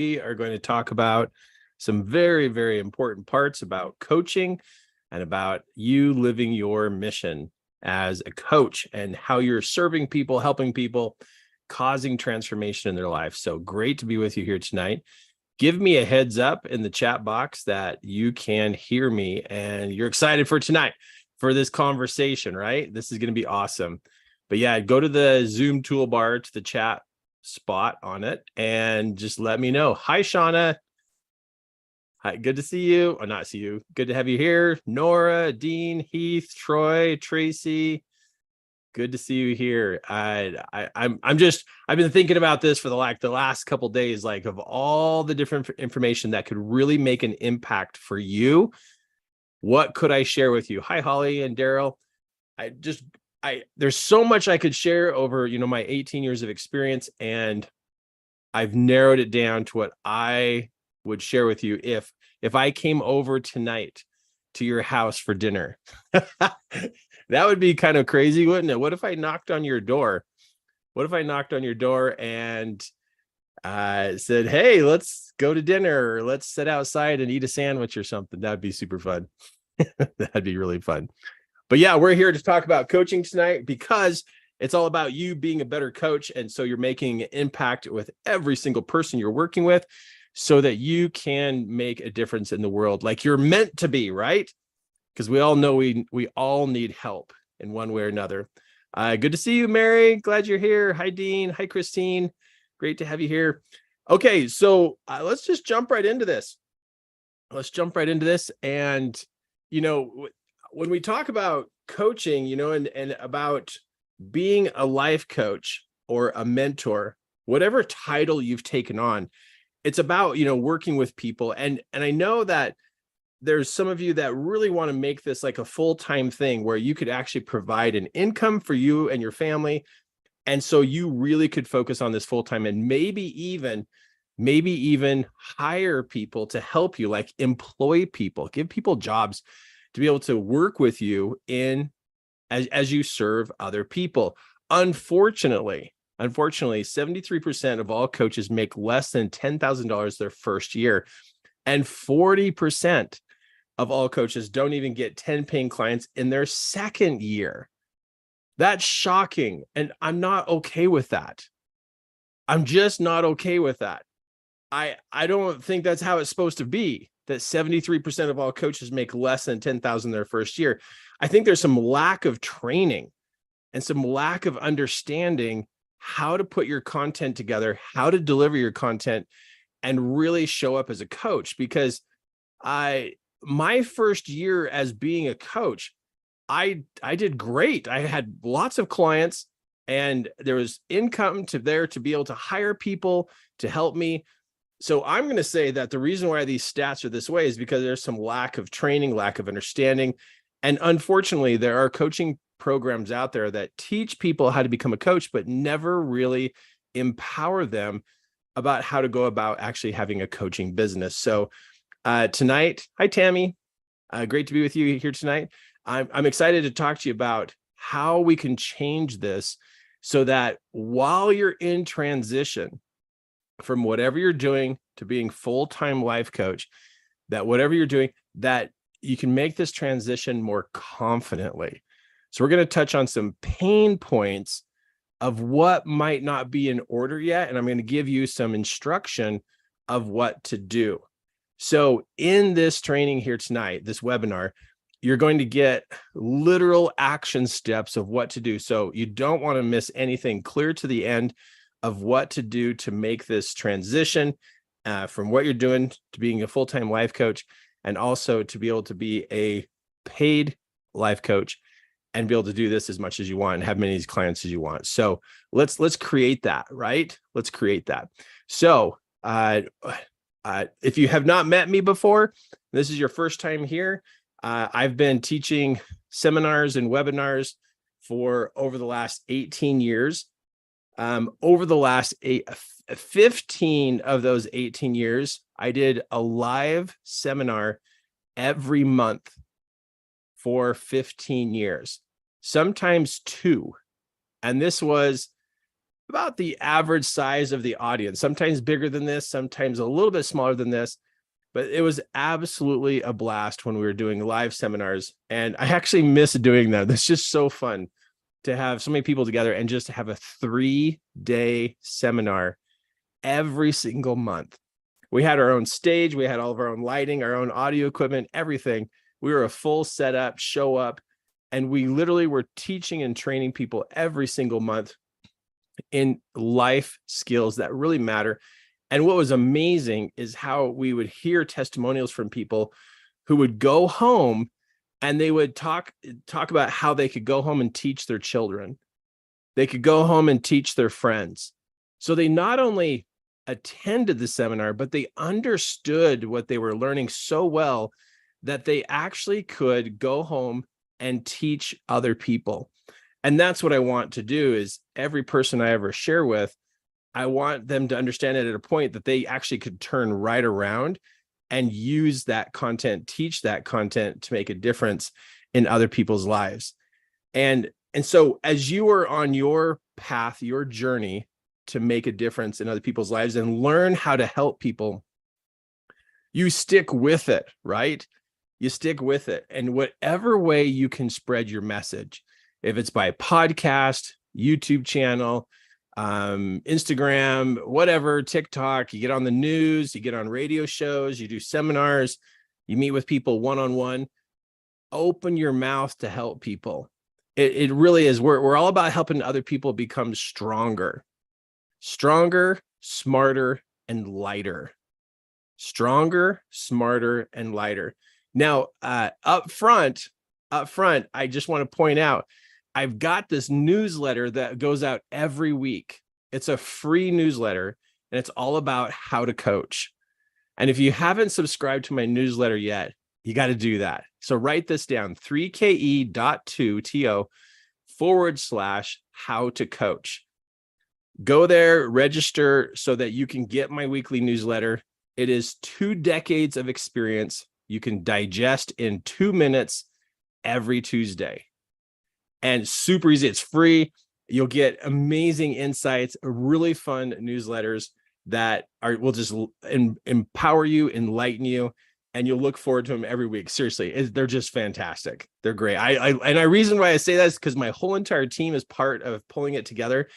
We are going to talk about some very, very important parts about coaching and about you living your mission as a coach and how you're serving people, helping people, causing transformation in their life. So great to be with you here tonight. Give me a heads up in the chat box that you can hear me and you're excited for tonight, for this conversation, right? This is going to be awesome. But yeah, go to the Zoom toolbar to the chat spot on it and just let me know. Hi, Shauna. Hi, good to see you. Or not see you. Good to have you here. Nora, Dean, Heath, Troy, Tracy. Good to see you here. I've been thinking about this for the last couple of days, like of all the different information that could really make an impact for you. What could I share with you? Hi, Holly and Daryl. There's so much I could share over, my 18 years of experience, and I've narrowed it down to what I would share with you if I came over tonight to your house for dinner. That would be kind of crazy, wouldn't it? What if I knocked on your door? What if I knocked on your door and said, hey, let's go to dinner, or let's sit outside and eat a sandwich or something? That'd be super fun. That'd be really fun. But yeah, we're here to talk about coaching tonight because it's all about you being a better coach. And so you're making an impact with every single person you're working with so that you can make a difference in the world like you're meant to be, right? Because we all know we all need help in one way or another. Good to see you, Mary. Glad you're here. Hi, Dean. Hi, Christine. Great to have you here. Okay, so let's just jump right into this. And, when we talk about coaching, and about being a life coach or a mentor, whatever title you've taken on, it's about, working with people. And I know that there's some of you that really want to make this like a full-time thing where you could actually provide an income for you and your family. And so you really could focus on this full-time and maybe even hire people to help you, like employ people, give people jobs to be able to work with you as you serve other people. Unfortunately, 73% of all coaches make less than $10,000 their first year. And 40% of all coaches don't even get 10 paying clients in their second year. That's shocking. And I'm not okay with that. I'm just not okay with that. I don't think that's how it's supposed to be, that 73% of all coaches make less than 10,000 their first year. I think there's some lack of training and some lack of understanding how to put your content together, how to deliver your content, and really show up as a coach. Because my first year as being a coach, I did great. I had lots of clients and there was income to be able to hire people to help me. So I'm going to say that the reason why these stats are this way is because there's some lack of training, lack of understanding. And unfortunately, there are coaching programs out there that teach people how to become a coach, but never really empower them about how to go about actually having a coaching business. So tonight, hi, Tammy. Great to be with you here tonight. I'm excited to talk to you about how we can change this so that while you're in transition from whatever you're doing to being full-time life coach, that whatever you're doing, that you can make this transition more confidently. So we're going to touch on some pain points of what might not be in order yet. And I'm going to give you some instruction of what to do. So in this training here tonight, this webinar, you're going to get literal action steps of what to do. So you don't want to miss anything, clear to the end of what to do to make this transition from what you're doing to being a full-time life coach, and also to be able to be a paid life coach and be able to do this as much as you want and have many of these clients as you want. So let's create that, right? Let's create that. So if you have not met me before, this is your first time here. I've been teaching seminars and webinars for over the last 18 years. Over the last 15 of those 18 years, I did a live seminar every month for 15 years, sometimes two. And this was about the average size of the audience, sometimes bigger than this, sometimes a little bit smaller than this. But it was absolutely a blast when we were doing live seminars. And I actually miss doing that. It's just so fun to have so many people together and just to have a 3-day seminar every single month. We had our own stage. We had all of our own lighting, our own audio equipment, everything. We were a full setup, show up, and we literally were teaching and training people every single month in life skills that really matter. And what was amazing is how we would hear testimonials from people who would go home and they would talk about how they could go home and teach their children. They could go home and teach their friends. So they not only attended the seminar, but they understood what they were learning so well that they actually could go home and teach other people. And that's what I want to do is every person I ever share with, I want them to understand it at a point that they actually could turn right around and use that content, teach that content to make a difference in other people's lives. And so as you are on your path, your journey to make a difference in other people's lives and learn how to help people, you stick with it, right? You stick with it. And whatever way you can spread your message, if it's by podcast, YouTube channel, Instagram, whatever, TikTok, you get on the news, you get on radio shows, you do seminars, you meet with people one-on-one, open your mouth to help people. It really is. We're all about helping other people become stronger, smarter, and lighter. Stronger, smarter, and lighter. Now, up front, I just want to point out, I've got this newsletter that goes out every week. It's a free newsletter, and it's all about how to coach. And if you haven't subscribed to my newsletter yet, you got to do that. So write this down, 3ke.to/how to coach. Go there, register so that you can get my weekly newsletter. It is 2 decades of experience you can digest in 2 minutes every Tuesday. And super easy. It's free. You'll get amazing insights, really fun newsletters that will just empower you, enlighten you, and you'll look forward to them every week. Seriously, they're just fantastic. They're great. The reason why I say that is because my whole entire team is part of pulling it together,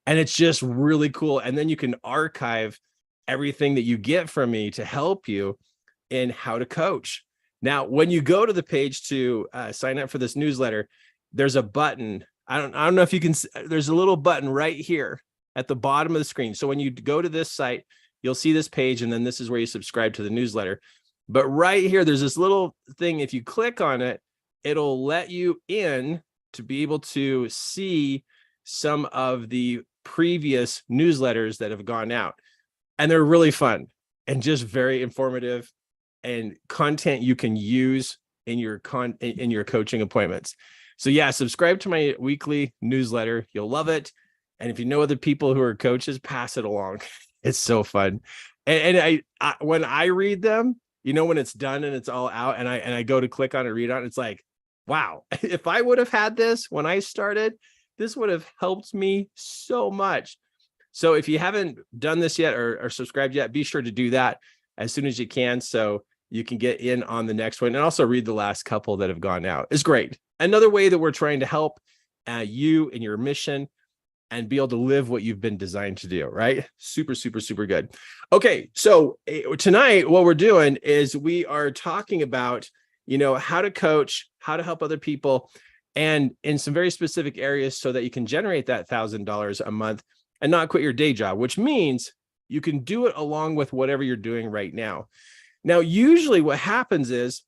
and it's just really cool. And then you can archive everything that you get from me to help you in how to coach. Now, when you go to the page to sign up for this newsletter, there's a button. I don't know if you can, there's a little button right here at the bottom of the screen. So when you go to this site, you'll see this page, and then this is where you subscribe to the newsletter. But right here, there's this little thing. If you click on it, it'll let you in to be able to see some of the previous newsletters that have gone out. And they're really fun and just very informative and content you can use in your coaching appointments. So yeah, subscribe to my weekly newsletter. You'll love it. And if you know other people who are coaches, pass it along. It's so fun. And I when I read them, when it's done and it's all out, and I go to click on it, read on it, it's like, wow, if I would have had this when I started, this would have helped me so much. So if you haven't done this yet or subscribed yet, be sure to do that as soon as you can, so you can get in on the next one, and also read the last couple that have gone out. It's great. Another way that we're trying to help you in your mission and be able to live what you've been designed to do, right? Super, super, super good. Okay, so tonight what we're doing is we are talking about, how to coach, how to help other people, and in some very specific areas so that you can generate that $1,000 a month and not quit your day job, which means you can do it along with whatever you're doing right now. Now, usually what happens is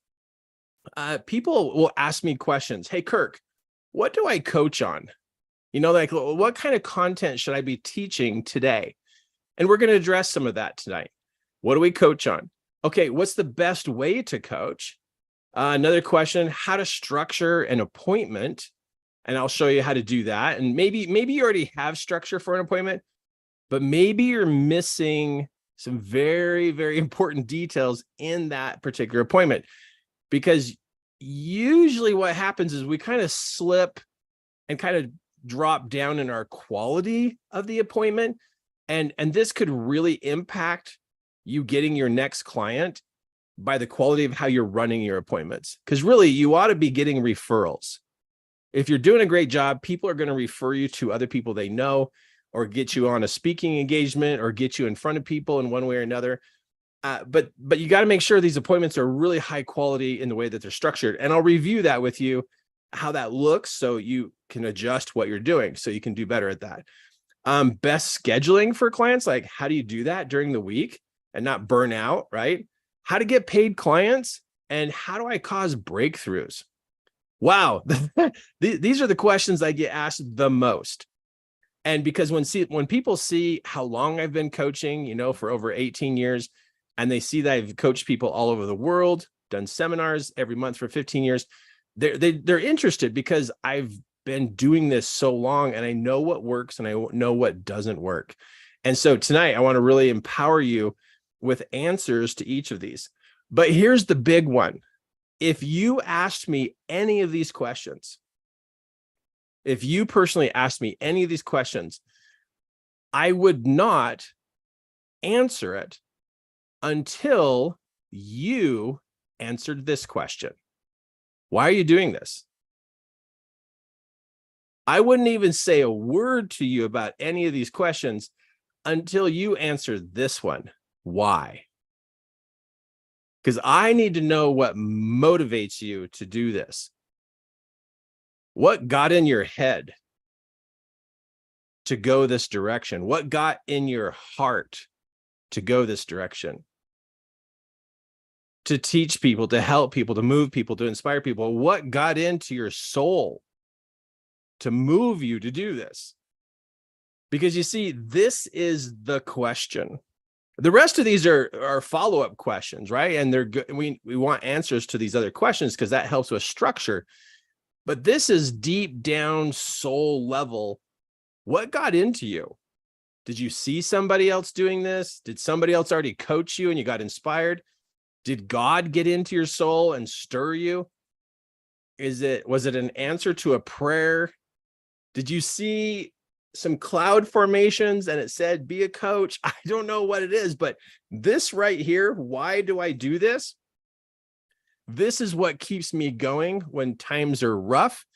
people will ask me questions. Hey, Kirk, what do I coach on? Like, what kind of content should I be teaching today? And we're going to address some of that tonight. What do we coach on? Okay, what's the best way to coach? Another question, how to structure an appointment. And I'll show you how to do that. And maybe you already have structure for an appointment, but maybe you're missing some very, very important details in that particular appointment. Because usually what happens is we kind of slip and kind of drop down in our quality of the appointment. And this could really impact you getting your next client by the quality of how you're running your appointments. Because really, you ought to be getting referrals. If you're doing a great job, people are going to refer you to other people they know, or get you on a speaking engagement, or get you in front of people in one way or another. But you got to make sure these appointments are really high quality in the way that they're structured. And I'll review that with you, how that looks, so you can adjust what you're doing so you can do better at that. Best scheduling for clients, like how do you do that during the week and not burn out, right? How to get paid clients, and how do I cause breakthroughs? Wow. These are the questions I get asked the most. And because when people see how long I've been coaching, for over 18 years, and they see that I've coached people all over the world, done seminars every month for 15 years, they're interested, because I've been doing this so long, and I know what works and I know what doesn't work. And so tonight I want to really empower you with answers to each of these. But here's the big one. If you asked me any of these questions, if you personally asked me any of these questions, I would not answer it until you answered this question. Why are you doing this? I wouldn't even say a word to you about any of these questions until you answer this one. Why? Because I need to know what motivates you to do this. What got in your head to go this direction? What got in your heart to go this direction? To teach people, to help people, to move people, to inspire people. What got into your soul to move you to do this? Because you see, this is the question. The rest of these are follow-up questions, right? And they're good. We want answers to these other questions because that helps with structure. But this is deep down soul level. What got into you? Did you see somebody else doing this? Did somebody else already coach you and you got inspired? Did God get into your soul and stir you? Was it an answer to a prayer? Did you see some cloud formations and it said, be a coach? I don't know what it is, but this right here, why do I do this? This is what keeps me going when times are rough.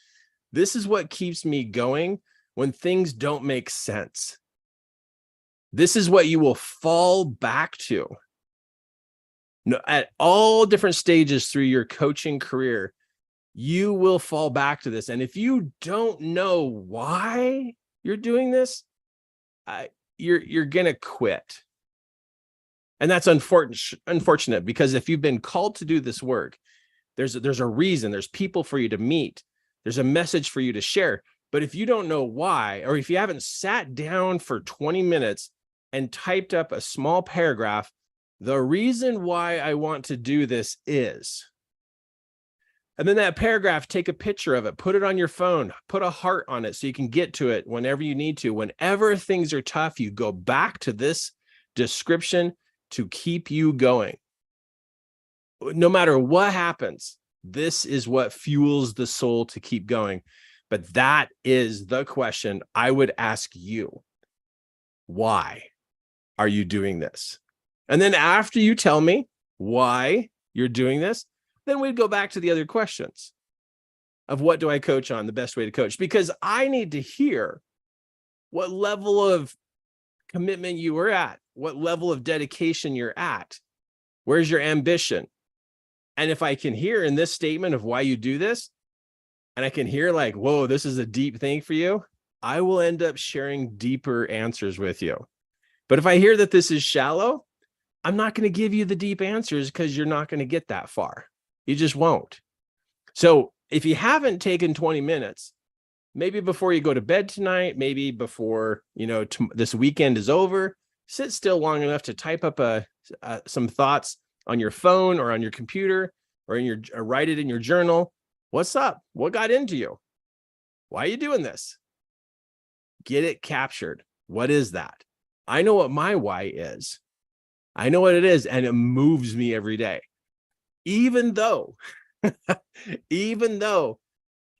This is what keeps me going when things don't make sense. This is what you will fall back to. No, at all different stages through your coaching career, you will fall back to this. And if you don't know why you're doing this, you're gonna quit. And that's unfortunate, because if you've been called to do this work, there's a reason, there's people for you to meet, there's a message for you to share. But if you don't know why, or if you haven't sat down for 20 minutes and typed up a small paragraph, the reason why I want to do this is, and then that paragraph, take a picture of it, put it on your phone, put a heart on it so you can get to it whenever you need to. Whenever things are tough, you go back to this description to keep you going. No matter what happens, this is what fuels the soul to keep going. But that is the question I would ask you. Why are you doing this? And then after you tell me why you're doing this, then we'd go back to the other questions of what do I coach on, the best way to coach, because I need to hear what level of commitment you are at, what level of dedication you're at, where's your ambition. And if I can hear in this statement of why you do this, and I can hear like, whoa, this is a deep thing for you, I will end up sharing deeper answers with you. But if I hear that this is shallow, I'm not going to give you the deep answers because you're not going to get that far. You just won't. So if you haven't taken 20 minutes, maybe before you go to bed tonight, maybe before, this weekend is over, sit still long enough to type up some thoughts on your phone or on your computer or write it in your journal. What's up? What got into you? Why are you doing this? Get it captured. What is that? I know what my why is. I know what it is, and it moves me every day. Even though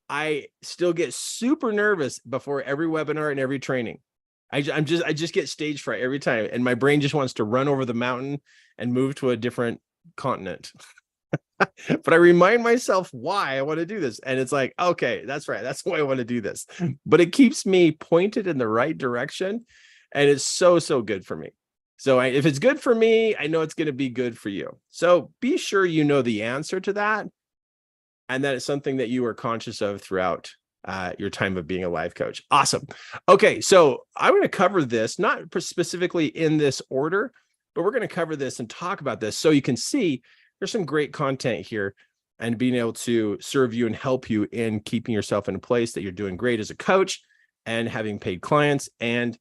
I still get super nervous before every webinar and every training. I just get stage fright every time, and my brain just wants to run over the mountain and move to a different continent. But I remind myself why I want to do this, and it's like, okay, that's right, that's why I want to do this. But it keeps me pointed in the right direction, and it's so good for me. So if it's good for me, I know it's going to be good for you. So be sure you know the answer to that, and that is something that you are conscious of throughout your time of being a life coach. Awesome. Okay, so I'm going to cover this, not specifically in this order, but we're going to cover this and talk about this so you can see there's some great content here and being able to serve you and help you in keeping yourself in a place that you're doing great as a coach and having paid clients, and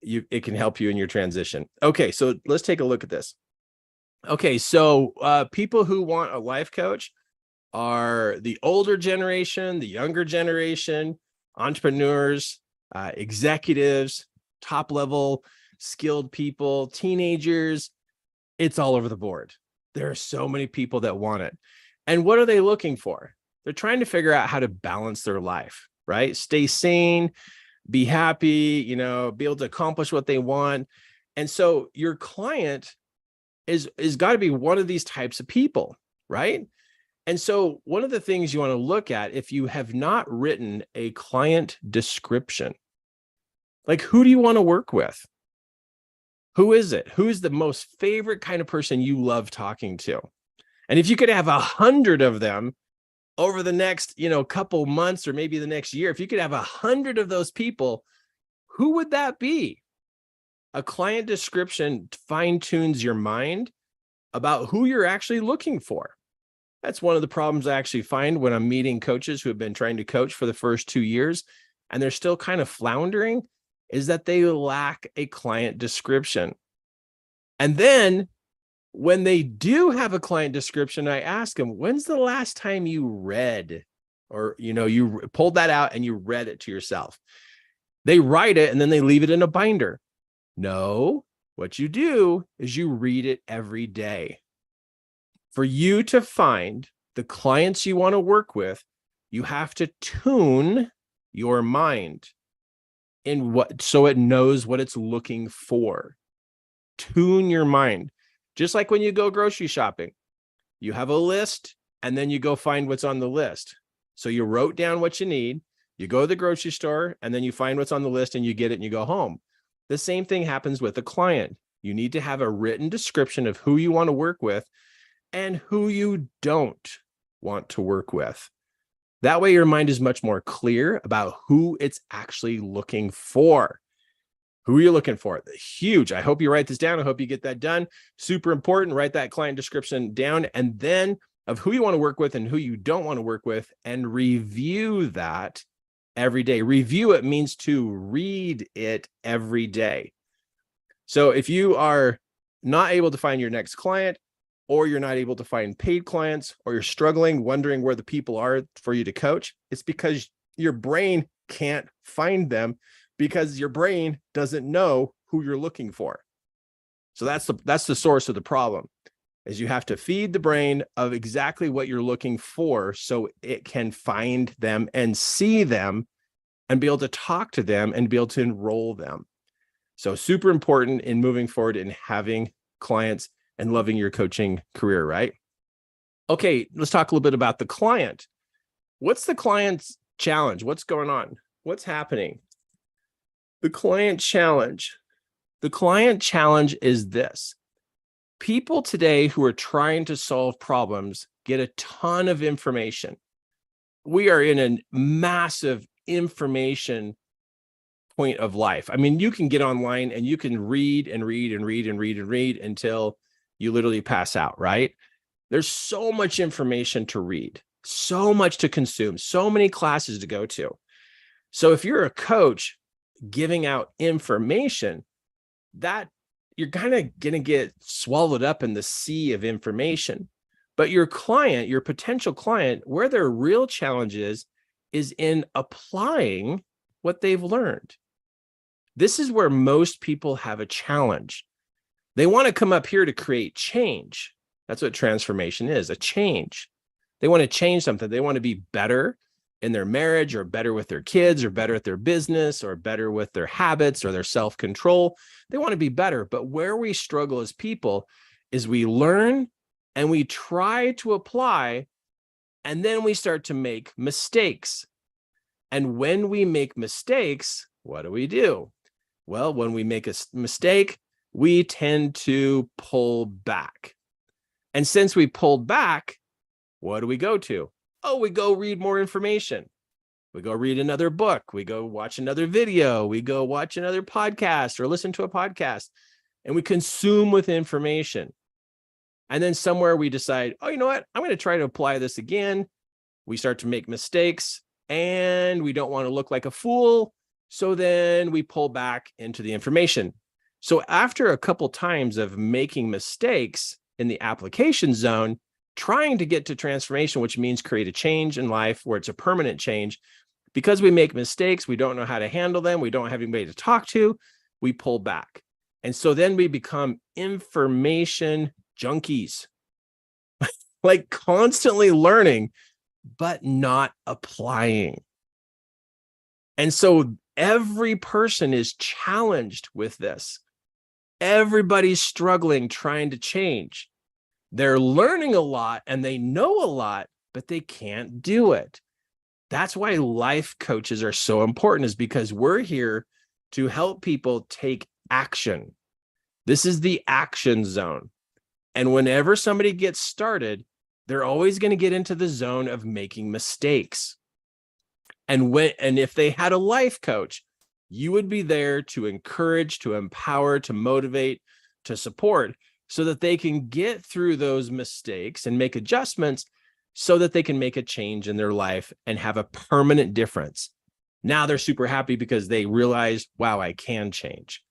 it can help you in your transition. Okay, so let's take a look at this. Okay, so people who want a life coach are the older generation, the younger generation, entrepreneurs, executives, top level skilled people, teenagers. It's all over the board. There are so many people that want it. And what are they looking for? They're trying to figure out how to balance their life, right? Stay sane, be happy, be able to accomplish what they want. And so your client is got to be one of these types of people, right? And so one of the things you want to look at, if you have not written a client description, like, who do you want to work with? Who is it? Who is the most favorite kind of person you love talking to? And if you could have 100 of them over the next, couple months or maybe the next year, if you could have 100 of those people, who would that be? A client description fine-tunes your mind about who you're actually looking for. That's one of the problems I actually find when I'm meeting coaches who have been trying to coach for the first 2 years, and they're still kind of floundering, is that they lack a client description. And then when they do have a client description, I ask them, when's the last time you read, or, you pulled that out and you read it to yourself? They write it and then they leave it in a binder. No, what you do is you read it every day. For you to find the clients you want to work with, you have to tune your mind so it knows what it's looking for. Tune your mind. Just like when you go grocery shopping, you have a list and then you go find what's on the list. So you wrote down what you need, you go to the grocery store, and then you find what's on the list and you get it and you go home. The same thing happens with a client. You need to have a written description of who you want to work with and who you don't want to work with. That way your mind is much more clear about who it's actually looking for. Who are you looking for? Huge. I hope you write this down. I hope you get that done. Super important. Write that client description down, and then of who you want to work with and who you don't want to work with, and review that every day. Review it means to read it every day. So if you are not able to find your next client, or you're not able to find paid clients, or you're struggling, wondering where the people are for you to coach, it's because your brain can't find them, because your brain doesn't know who you're looking for. So that's the source of the problem, is you have to feed the brain of exactly what you're looking for so it can find them and see them and be able to talk to them and be able to enroll them. So super important in moving forward in having clients and loving your coaching career, right? Okay, let's talk a little bit about the client. What's the client's challenge? What's going on? What's happening? The client challenge. The client challenge is this. People today who are trying to solve problems get a ton of information. We are in a massive information point of life. I mean, you can get online and you can read and read and read and read and read until you literally pass out, right? There's so much information to read, so much to consume, so many classes to go to. So if you're a coach giving out information, that you're kind of going to get swallowed up in the sea of information. But your client, your potential client, where their real challenge is in applying what they've learned. This is where most people have a challenge. They want to come up here to create change. That's what transformation is, a change. They want to change something. They want to be better. in their marriage, or better with their kids, or better at their business, or better with their habits or their self-control. They want to be better. But where we struggle as people is we learn and we try to apply, and then we start to make mistakes. And when we make mistakes, what do? Well, when we make a mistake, we tend to pull back. And since we pulled back, what do we go to? Oh, we go read more information. We go read another book. We go watch another video. We go watch another podcast or listen to a podcast, and we consume with information. And then somewhere we decide, oh, you know what? I'm going to try to apply this again. We start to make mistakes, and we don't want to look like a fool. So then we pull back into the information. So after a couple times of making mistakes in the application zone, trying to get to transformation, which means create a change in life where it's a permanent change, because we make mistakes, we don't know how to handle them, we don't have anybody to talk to, we pull back. And so then we become information junkies, like constantly learning, but not applying. And so every person is challenged with this. Everybody's struggling, trying to change. They're learning a lot and they know a lot, but they can't do it. That's why life coaches are so important, is because we're here to help people take action. This is the action zone. And whenever somebody gets started, they're always going to get into the zone of making mistakes. And if they had a life coach, you would be there to encourage, to empower, to motivate, to support, so that they can get through those mistakes and make adjustments so that they can make a change in their life and have a permanent difference. Now they're super happy because they realize, wow, I can change.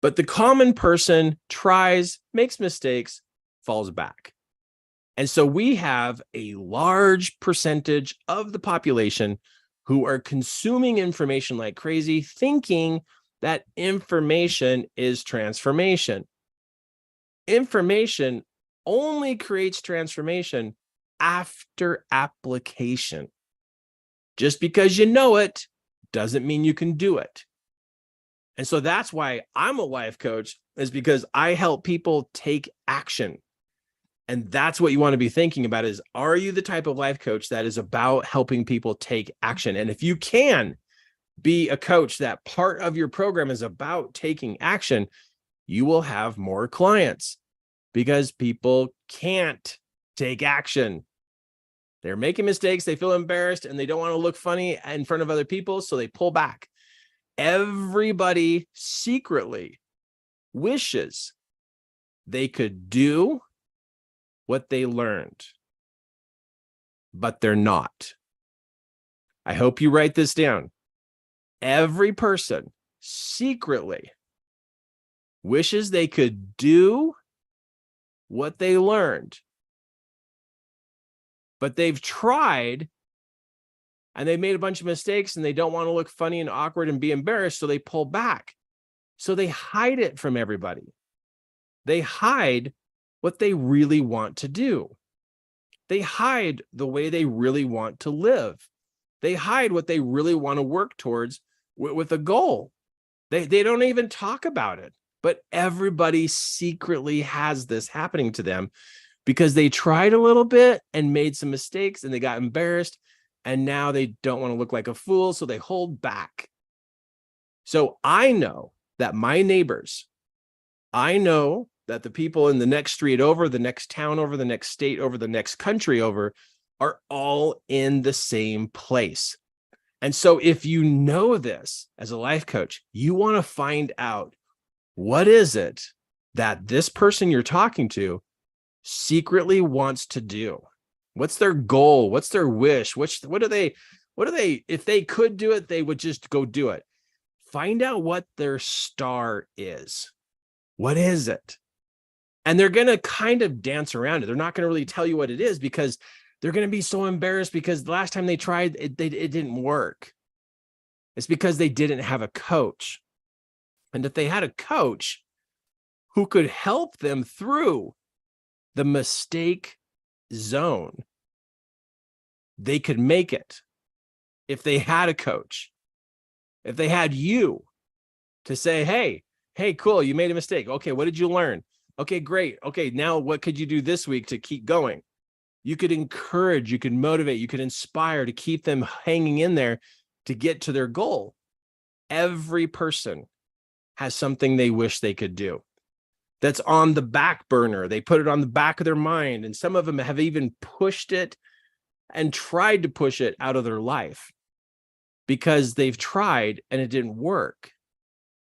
But the common person tries, makes mistakes, falls back. And so we have a large percentage of the population who are consuming information like crazy, thinking that information is transformation. Information only creates transformation after application. Just because you know it doesn't mean you can do it. And so that's why I'm a life coach, is because I help people take action. And that's what you want to be thinking about, is, are you the type of life coach that is about helping people take action? And if you can be a coach that part of your program is about taking action, you will have more clients, because people can't take action. They're making mistakes, they feel embarrassed, and they don't want to look funny in front of other people, so they pull back. Everybody secretly wishes they could do what they learned, but they're not. I hope you write this down. Every person secretly wishes they could do what they learned, but they've tried and they've made a bunch of mistakes, and they don't want to look funny and awkward and be embarrassed, so they pull back. So they hide it from everybody. They hide what they really want to do. They hide the way they really want to live. They hide what they really want to work towards with a goal. They don't even talk about it, but everybody secretly has this happening to them because they tried a little bit and made some mistakes and they got embarrassed, and now they don't want to look like a fool, so they hold back. So I know that my neighbors, I know that the people in the next street over, the next town over, the next state over, the next country over, are all in the same place. And so if you know this as a life coach, you want to find out, what is it that this person you're talking to secretly wants to do? What's their goal? What's their wish? What do they, if they could do it, they would just go do it. Find out what their star is. What is it? And they're going to kind of dance around it. They're not going to really tell you what it is, because they're going to be so embarrassed, because the last time they tried, it didn't work. It's because they didn't have a coach. And if they had a coach who could help them through the mistake zone, they could make it. if they had a coach, if they had you to say, hey, cool, you made a mistake. Okay, what did you learn? Okay, great. Okay, now what could you do this week to keep going? You could encourage, you could motivate, you could inspire to keep them hanging in there to get to their goal. Every person has something they wish they could do that's on the back burner. They put it on the back of their mind, and some of them have even pushed it and tried to push it out of their life because they've tried and it didn't work.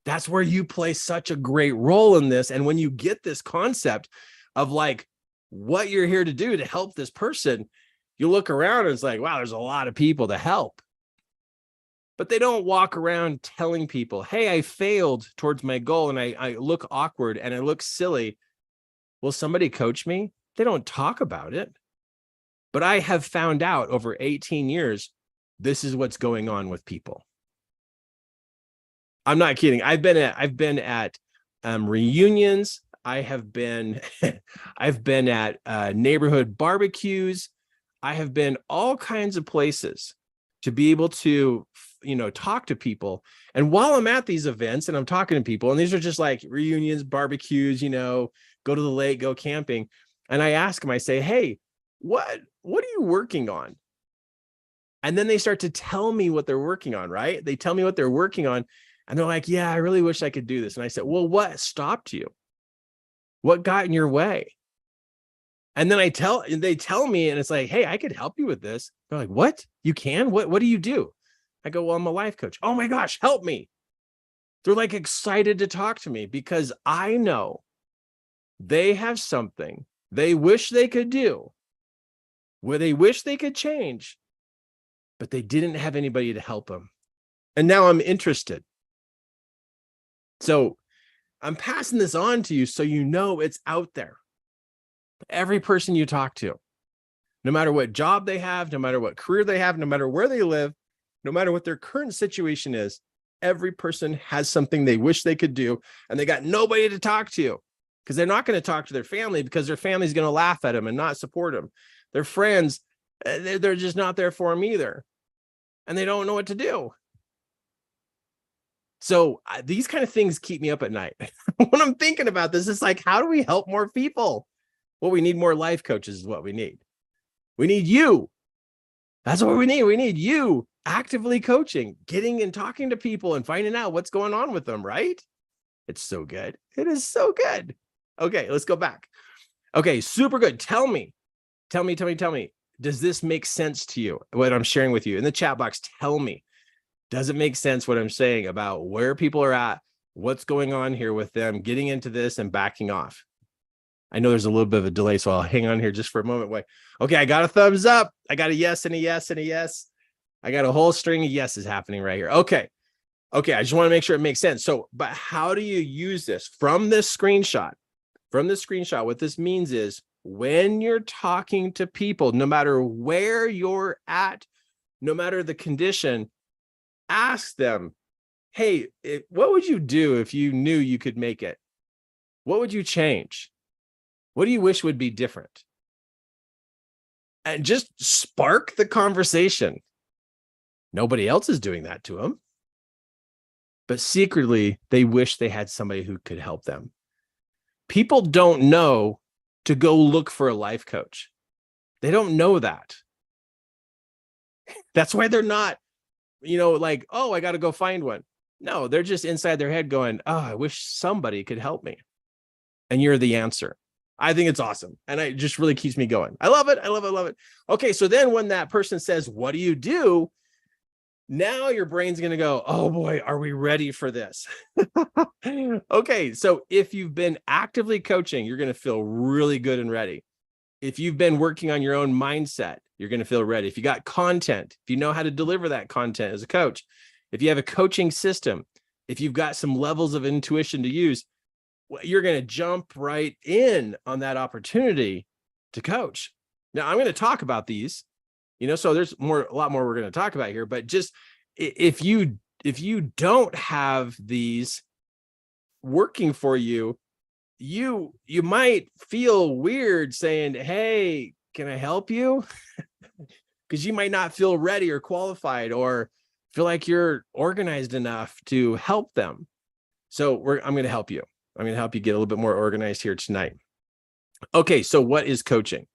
That's where you play such a great role in this. And when you get this concept of like what you're here to do to help this person, you look around and it's like, wow, there's a lot of people to help. But they don't walk around telling people, hey, I failed towards my goal and I look awkward and I look silly. Will somebody coach me? They don't talk about it. But I have found out over 18 years, this is what's going on with people. I'm not kidding. I've been at reunions. I have been, I've been at neighborhood barbecues. I have been all kinds of places to be able to, talk to people. And while I'm at these events and I'm talking to people, and these are just like reunions, barbecues, go to the lake, go camping. And I ask them, I say, hey, what are you working on? And then they start to tell me what they're working on, right? They tell me what they're working on. And they're like, yeah, I really wish I could do this. And I said, well, what stopped you? What got in your way? And then they tell me, and it's like, hey, I could help you with this. They're like, what? You can? What do you do? I go, well, I'm a life coach. Oh my gosh, help me. They're like excited to talk to me because I know they have something they wish they could do, where they wish they could change, but they didn't have anybody to help them. And now I'm interested. So I'm passing this on to you so you know it's out there. Every person you talk to, no matter what job they have, no matter what career they have, no matter where they live, no matter what their current situation is, every person has something they wish they could do, and they got nobody to talk to because they're not going to talk to their family because their family's going to laugh at them and not support them. Their friends, they're just not there for them either, and they don't know what to do. So these kind of things keep me up at night. When I'm thinking about this, it's like, how do we help more people? Well, we need more life coaches is what we need. We need you. That's what we need. We need you actively coaching, getting and talking to people and finding out what's going on with them, right? It's so good. It is so good. Okay, let's go back. Okay, super good. Tell me. Does this make sense to you, what I'm sharing with you? In the chat box, tell me. Does it make sense what I'm saying about where people are at, what's going on here with them, getting into this and backing off? I know there's a little bit of a delay, so I'll hang on here just for a moment. Wait. Okay, I got a thumbs up. I got a yes and a yes and a yes. I got a whole string of yeses happening right here. Okay, I just want to make sure it makes sense. So, but how do you use this from this screenshot? From this screenshot, what this means is when you're talking to people, no matter where you're at, no matter the condition, ask them, hey, what would you do if you knew you could make it? What would you change? What do you wish would be different? And just spark the conversation. Nobody else is doing that to them. But secretly, they wish they had somebody who could help them. People don't know to go look for a life coach. They don't know that. That's why they're not, like, oh, I got to go find one. No, they're just inside their head going, oh, I wish somebody could help me. And you're the answer. I think it's awesome. And it just really keeps me going. I love it. I love it. Love it. Okay. So then when that person says, what do you do? Now your brain's going to go, oh boy, are we ready for this? Okay. So if you've been actively coaching, you're going to feel really good and ready. If you've been working on your own mindset, you're going to feel ready. If you got content, if you know how to deliver that content as a coach, if you have a coaching system, if you've got some levels of intuition to use, you're going to jump right in on that opportunity to coach. Now I'm going to talk about these, so there's a lot more we're going to talk about here, but just if you don't have these working for you, you might feel weird saying, hey, can I help you? because you might not feel ready or qualified or feel like you're organized enough to help them. So I'm going to help you. I'm going to help you get a little bit more organized here tonight. Okay, so what is coaching?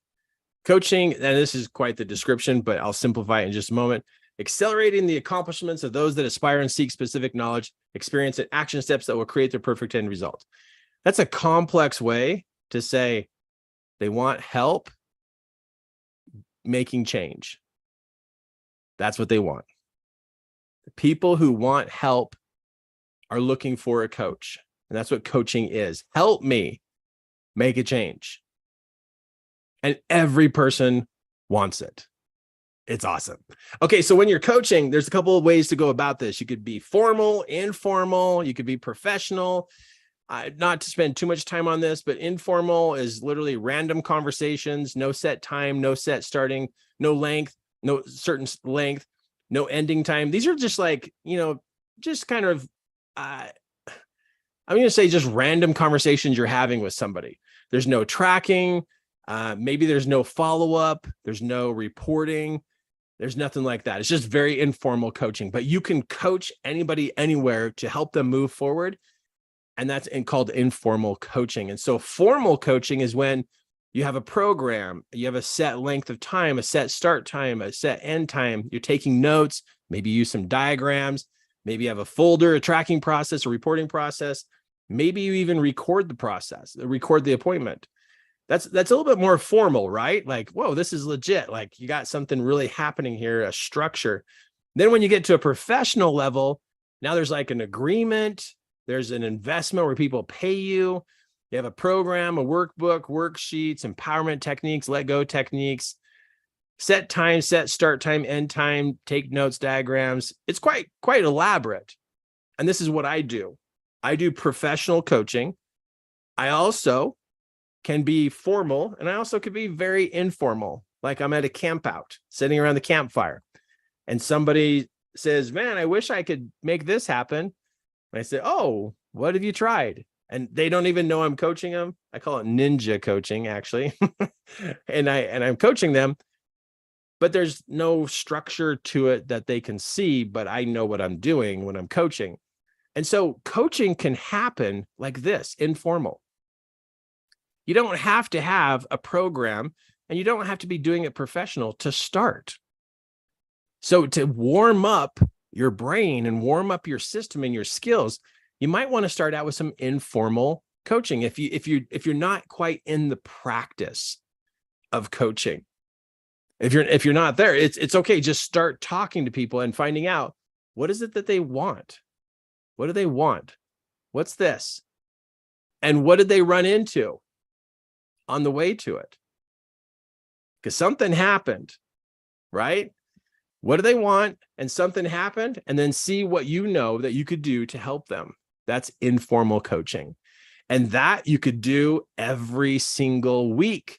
Coaching, and this is quite the description, but I'll simplify it in just a moment. Accelerating the accomplishments of those that aspire and seek specific knowledge, experience, and action steps that will create their perfect end result. That's a complex way to say they want help making change. That's what they want. The people who want help are looking for a coach. And that's what coaching is. Help me make a change. And every person wants it. It's awesome. Okay, so when you're coaching, there's a couple of ways to go about this. You could be formal, informal, you could be professional. Not to spend too much time on this, but informal is literally random conversations, no set time, no set starting, no length, no certain length, no ending time. These are just like, just kind of, I'm going to say just random conversations you're having with somebody. There's no tracking. Maybe there's no follow-up. There's no reporting. There's nothing like that. It's just very informal coaching, but you can coach anybody anywhere to help them move forward. And that's called informal coaching. And so formal coaching is when you have a program, you have a set length of time, a set start time, a set end time. You're taking notes, maybe use some diagrams, maybe you have a folder, a tracking process, a reporting process. Maybe you even record the process, record the appointment. That's a little bit more formal, right? Like, whoa, this is legit. Like you got something really happening here, a structure. Then when you get to a professional level, now there's like an agreement. There's an investment where people pay you. You have a program, a workbook, worksheets, empowerment techniques, let go techniques, set time, set start time, end time, take notes, diagrams. It's quite elaborate. And this is what I do. I do professional coaching. I also can be formal, and I also could be very informal. Like I'm at a camp out, sitting around the campfire, and somebody says, man, I wish I could make this happen. And I say, oh, what have you tried? And they don't even know I'm coaching them. I call it ninja coaching, actually. and I'm coaching them, but there's no structure to it that they can see, but I know what I'm doing when I'm coaching. And so coaching can happen like this, informal. You don't have to have a program, and you don't have to be doing it professional to start. So to warm up your brain and warm up your system and your skills, you might want to start out with some informal coaching. If you're not quite in the practice of coaching, if you're not there, it's okay. Just start talking to people and finding out, what is it that they want? What do they want? What's this? And what did they run into on the way to it? Because something happened, right? What do they want? And something happened, and then see what you know that you could do to help them. That's informal coaching. And that you could do every single week.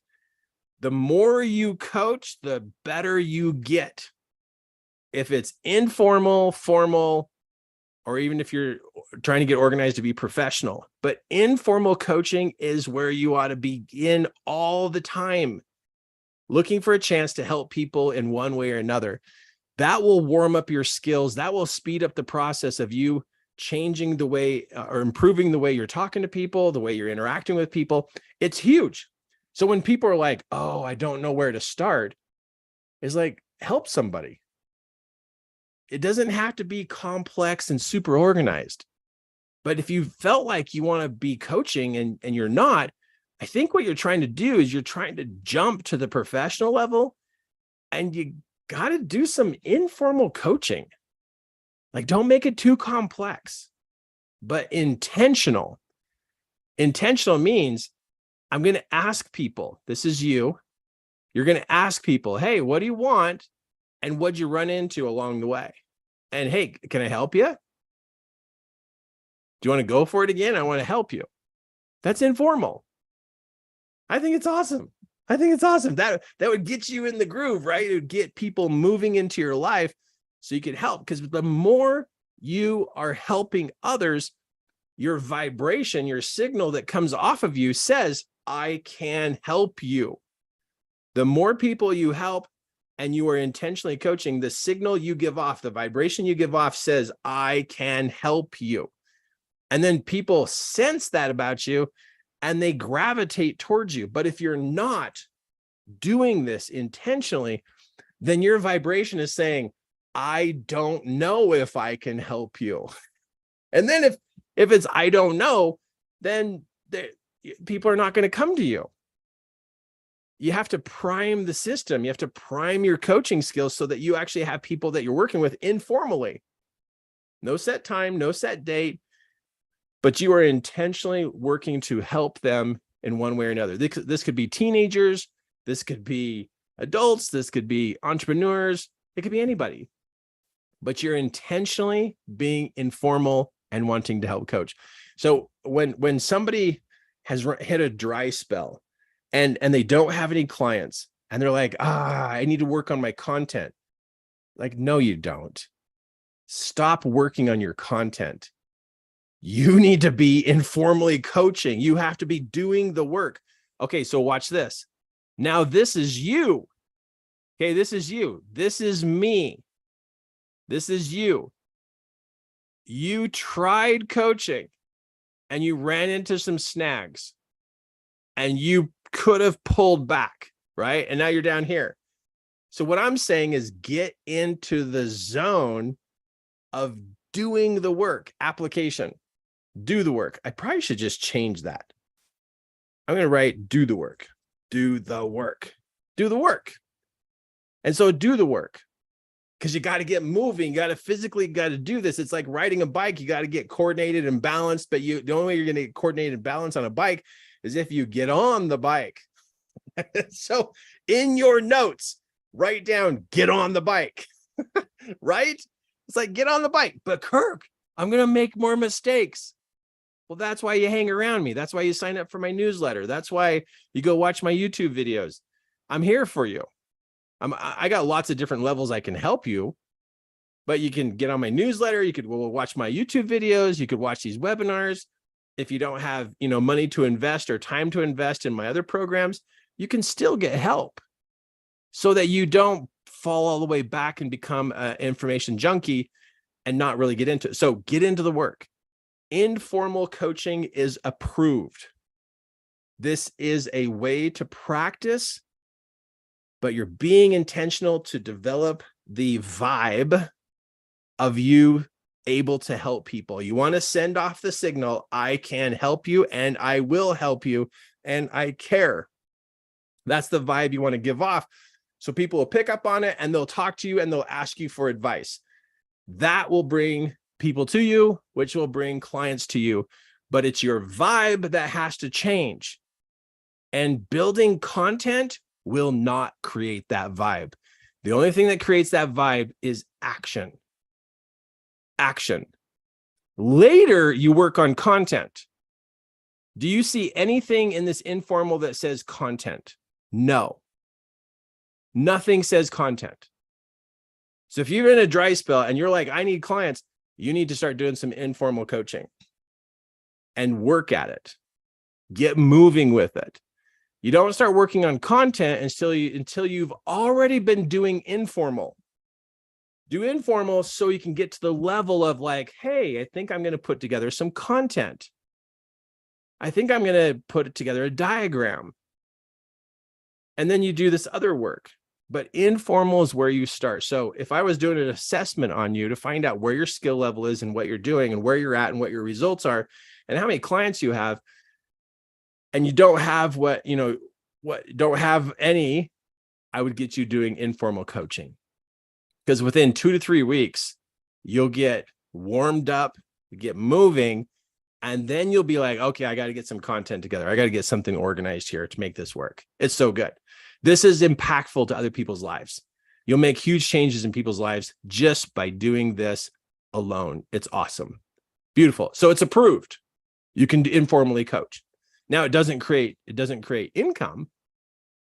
The more you coach, the better you get. If it's informal, formal, or even if you're trying to get organized to be professional. But informal coaching is where you ought to begin all the time, looking for a chance to help people in one way or another. That will warm up your skills. That will speed up the process of you changing the way or improving the way you're talking to people, the way you're interacting with people. It's huge. So when people are like, oh, I don't know where to start, it's like, help somebody. It doesn't have to be complex and super organized. But if you felt like you want to be coaching and you're not, I think what you're trying to do is you're trying to jump to the professional level, and you got to do some informal coaching. Like, don't make it too complex, but intentional. Intentional means I'm going to ask people, this is you. You're going to ask people, hey, what do you want? And what'd you run into along the way? And hey, can I help you? Do you want to go for it again? I want to help you. That's informal. I think it's awesome. That would get you in the groove, right? It would get people moving into your life so you can help. Because the more you are helping others, your vibration, your signal that comes off of you says, I can help you. The more people you help and you are intentionally coaching, the signal you give off, the vibration you give off says, I can help you. And then people sense that about you and they gravitate towards you. But if you're not doing this intentionally, then your vibration is saying, I don't know if I can help you. And then if it's, I don't know, then people are not going to come to you. You have to prime the system. You have to prime your coaching skills so that you actually have people that you're working with informally. No set time, no set date, but you are intentionally working to help them in one way or another. This could be teenagers. This could be adults. This could be entrepreneurs. It could be anybody. But you're intentionally being informal and wanting to help coach. So when somebody has hit a dry spell and they don't have any clients and they're like, I need to work on my content. Like, no, you don't. Stop working on your content. You need to be informally coaching. You have to be doing the work. Okay, so watch this. Now this is you. Okay, this is you. This is me. This is you. You tried coaching and you ran into some snags and you could have pulled back, right? And now you're down here. So what I'm saying is get into the zone of doing the work, application, do the work. I probably should just change that. I'm going to write, do the work, do the work, do the work. And so do the work. Because you got to get moving. You got to physically do this. It's like riding a bike. You got to get coordinated and balanced. But the only way you're going to get coordinated and balanced on a bike is if you get on the bike. So in your notes, write down, get on the bike, right? It's like, get on the bike. But Kirk, I'm going to make more mistakes. Well, that's why you hang around me. That's why you sign up for my newsletter. That's why you go watch my YouTube videos. I'm here for you. I got lots of different levels I can help you, but you can get on my newsletter. You could watch my YouTube videos. You could watch these webinars. If you don't have, money to invest or time to invest in my other programs, you can still get help so that you don't fall all the way back and become an information junkie and not really get into it. So get into the work. Informal coaching is approved. This is a way to practice, but you're being intentional to develop the vibe of you able to help people. You want to send off the signal, I can help you and I will help you and I care. That's the vibe you want to give off. So people will pick up on it and they'll talk to you and they'll ask you for advice. That will bring people to you, which will bring clients to you. But it's your vibe that has to change. And building content will not create that vibe. The only thing that creates that vibe is action. Action. Later, you work on content. Do you see anything in this informal that says content? No. Nothing says content. So if you're in a dry spell and you're like, I need clients, you need to start doing some informal coaching and work at it. Get moving with it. You don't start working on content until you've already been doing informal. Do informal so you can get to the level of like, hey, I think I'm going to put together some content. I think I'm going to put together a diagram. And then you do this other work. But informal is where you start. So if I was doing an assessment on you to find out where your skill level is and what you're doing and where you're at and what your results are and how many clients you have, and you don't have don't have any, I would get you doing informal coaching. Because within 2 to 3 weeks, you'll get warmed up, get moving, and then you'll be like, okay, I got to get some content together. I got to get something organized here to make this work. It's so good. This is impactful to other people's lives. You'll make huge changes in people's lives just by doing this alone. It's awesome. Beautiful. So it's approved. You can informally coach. Now it doesn't create income,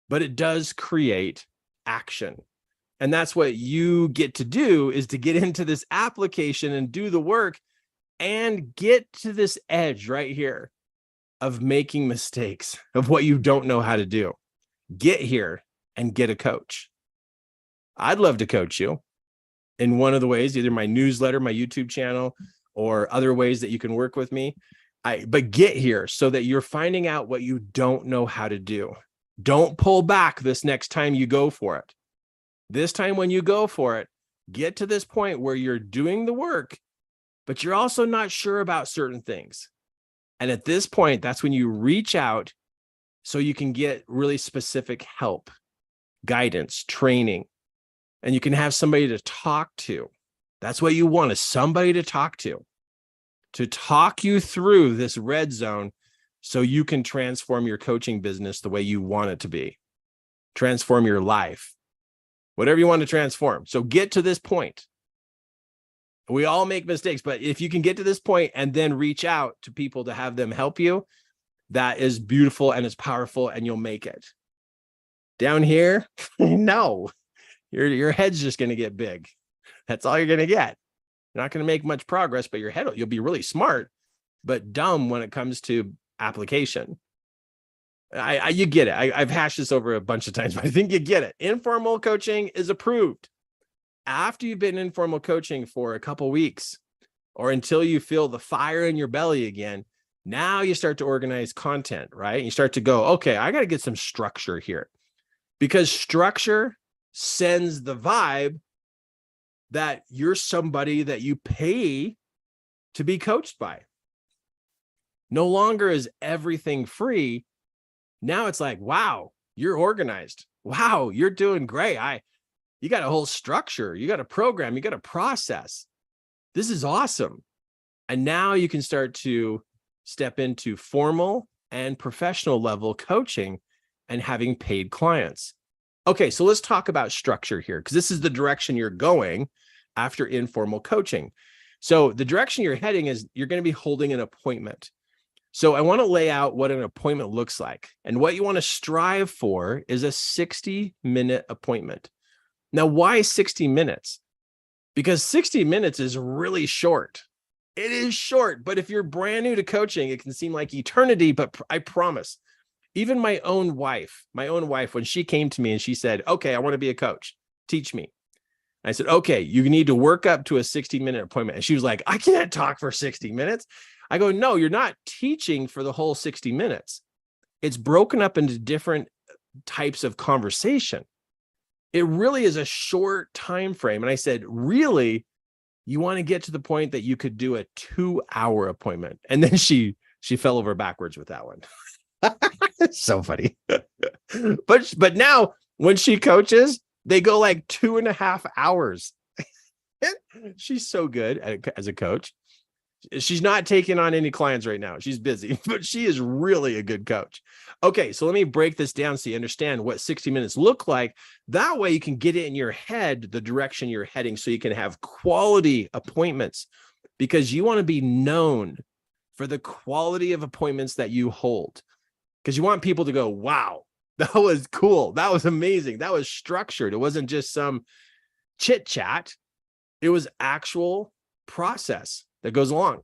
but it does create action. And that's what you get to do, is to get into this application and do the work and get to this edge right here of making mistakes, of what you don't know how to do. Get here and get a coach. I'd love to coach you in one of the ways, either my newsletter, my YouTube channel, or other ways that you can work with me. But get here so that you're finding out what you don't know how to do. Don't pull back this next time you go for it. This time when you go for it, get to this point where you're doing the work, but you're also not sure about certain things. And at this point, that's when you reach out so you can get really specific help, guidance, training, and you can have somebody to talk to. That's what you want, is somebody to talk you through this red zone so you can transform your coaching business the way you want it to be. Transform your life, whatever you want to transform. So get to this point. We all make mistakes, but if you can get to this point and then reach out to people to have them help you, that is beautiful and it's powerful, and you'll make it. Down here, no, your head's just going to get big. That's all you're going to get. You're not going to make much progress, but you'll be really smart, but dumb when it comes to application. You get it. I've hashed this over a bunch of times, but I think you get it. Informal coaching is approved. After you've been informal coaching for a couple weeks, or until you feel the fire in your belly again, now you start to organize content, right? You start to go, okay, I got to get some structure here, because structure sends the vibe that you're somebody that you pay to be coached by. No longer is everything free. Now it's like, wow, you're organized. Wow, you're doing great. You got a whole structure. You got a program. You got a process. This is awesome. And now you can start to step into formal and professional level coaching and having paid clients. Okay, so let's talk about structure here, because this is the direction you're going after informal coaching. So the direction you're heading is you're going to be holding an appointment. So I want to lay out what an appointment looks like. And what you want to strive for is a 60-minute appointment. Now, why 60 minutes? Because 60 minutes is really short. It is short, but if you're brand new to coaching, it can seem like eternity, but I promise, even my own wife, when she came to me and she said, okay, I want to be a coach, teach me. I said, okay, you need to work up to a 60-minute appointment. And she was like, I can't talk for 60 minutes. I go, no, you're not teaching for the whole 60 minutes. It's broken up into different types of conversation. It really is a short time frame. And I said, really, you want to get to the point that you could do a 2-hour appointment? And then she fell over backwards with that one. It's so funny. But now when she coaches, they go like 2.5 hours. She's so good as a coach. She's not taking on any clients right now. She's busy, but she is really a good coach. Okay, so let me break this down so you understand what 60 minutes look like. That way you can get it in your head, the direction you're heading, so you can have quality appointments, because you want to be known for the quality of appointments that you hold, because you want people to go, wow, that was cool. That was amazing. That was structured. It wasn't just some chit chat. It was actual process that goes along.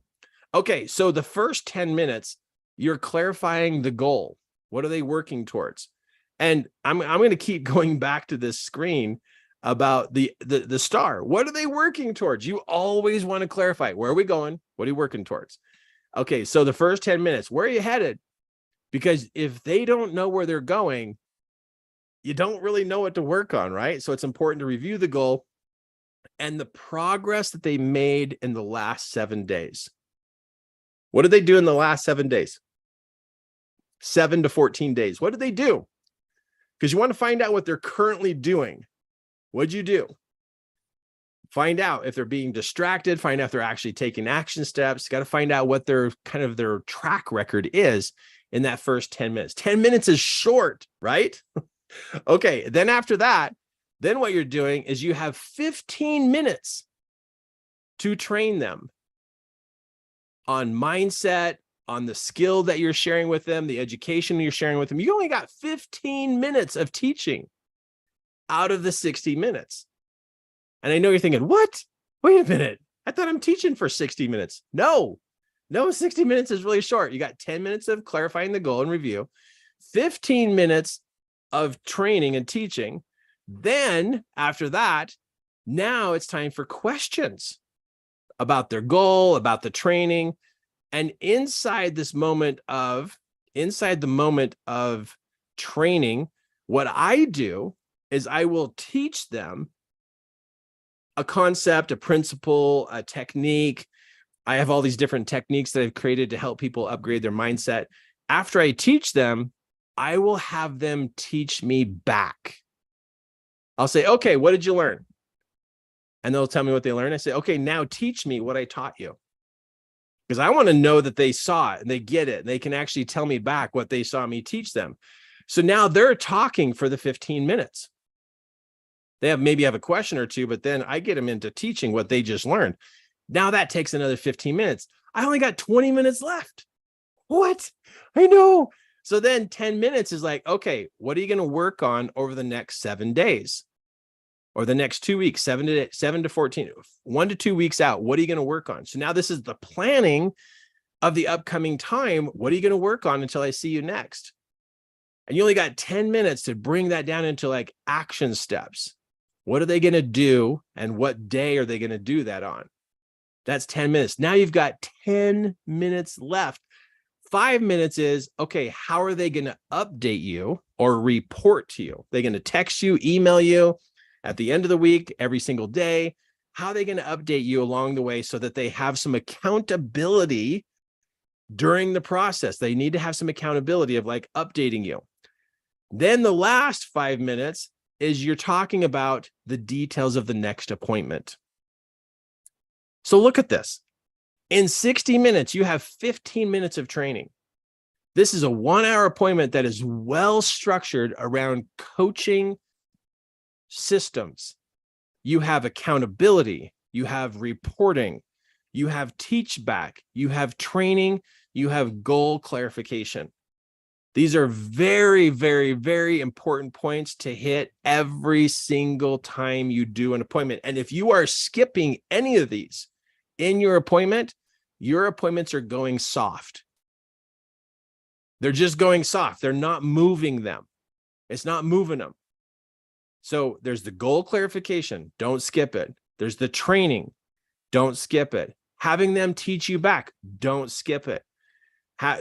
Okay, so the first 10 minutes, you're clarifying the goal. What are they working towards? And I'm going to keep going back to this screen about the star. What are they working towards? You always want to clarify. Where are we going? What are you working towards? Okay, so the first 10 minutes, where are you headed? Because if they don't know where they're going, you don't really know what to work on, right? So it's important to review the goal and the progress that they made in the last 7 days. What did they do in the last 7 days? 7 to 14 days. What did they do? Because you want to find out what they're currently doing. What'd you do? Find out if they're being distracted, find out if they're actually taking action steps. Got to find out what their their track record is in that first 10 minutes. 10 minutes is short, right? Okay, then after that, then what you're doing is you have 15 minutes to train them on mindset, on the skill that you're sharing with them, the education you're sharing with them. You only got 15 minutes of teaching out of the 60 minutes. And I know you're thinking, what? Wait a minute. I thought I'm teaching for 60 minutes. No, 60 minutes is really short. You got 10 minutes of clarifying the goal and review, 15 minutes of training and teaching, Then after that, now it's time for questions about their goal, about the training. And inside the moment of training, what I do is I will teach them a concept, a principle, a technique. I have all these different techniques that I've created to help people upgrade their mindset. After I teach them, I will have them teach me back. I'll say, okay, what did you learn? And they'll tell me what they learned. I say, okay, now teach me what I taught you. Because I want to know that they saw it and they get it. And they can actually tell me back what they saw me teach them. So now they're talking for the 15 minutes. They maybe have a question or two, but then I get them into teaching what they just learned. Now that takes another 15 minutes. I only got 20 minutes left. What? I know. So then 10 minutes is like, okay, what are you going to work on over the next 7 days? Or the next 2 weeks, 7 to 14, 1 to 2 weeks out. What are you going to work on? So now this is the planning of the upcoming time. What are you going to work on until I see you next? And you only got 10 minutes to bring that down into like action steps. What are they going to do? And what day are they going to do that on? That's 10 minutes. Now you've got 10 minutes left. 5 minutes is, okay, how are they going to update you or report to you? They're going to text you, email you at the end of the week, every single day. How are they going to update you along the way so that they have some accountability during the process? They need to have some accountability of like updating you. Then the last 5 minutes is you're talking about the details of the next appointment. So look at this. In 60 minutes, you have 15 minutes of training. This is a 1-hour appointment that is well structured around coaching systems. You have accountability, you have reporting, you have teach back, you have training, you have goal clarification. These are very, very, very important points to hit every single time you do an appointment. And if you are skipping any of these in your appointments are going soft. They're just going soft. They're not moving them. It's not moving them. So there's the goal clarification. Don't skip it. There's the training. Don't skip it. Having them teach you back. Don't skip it.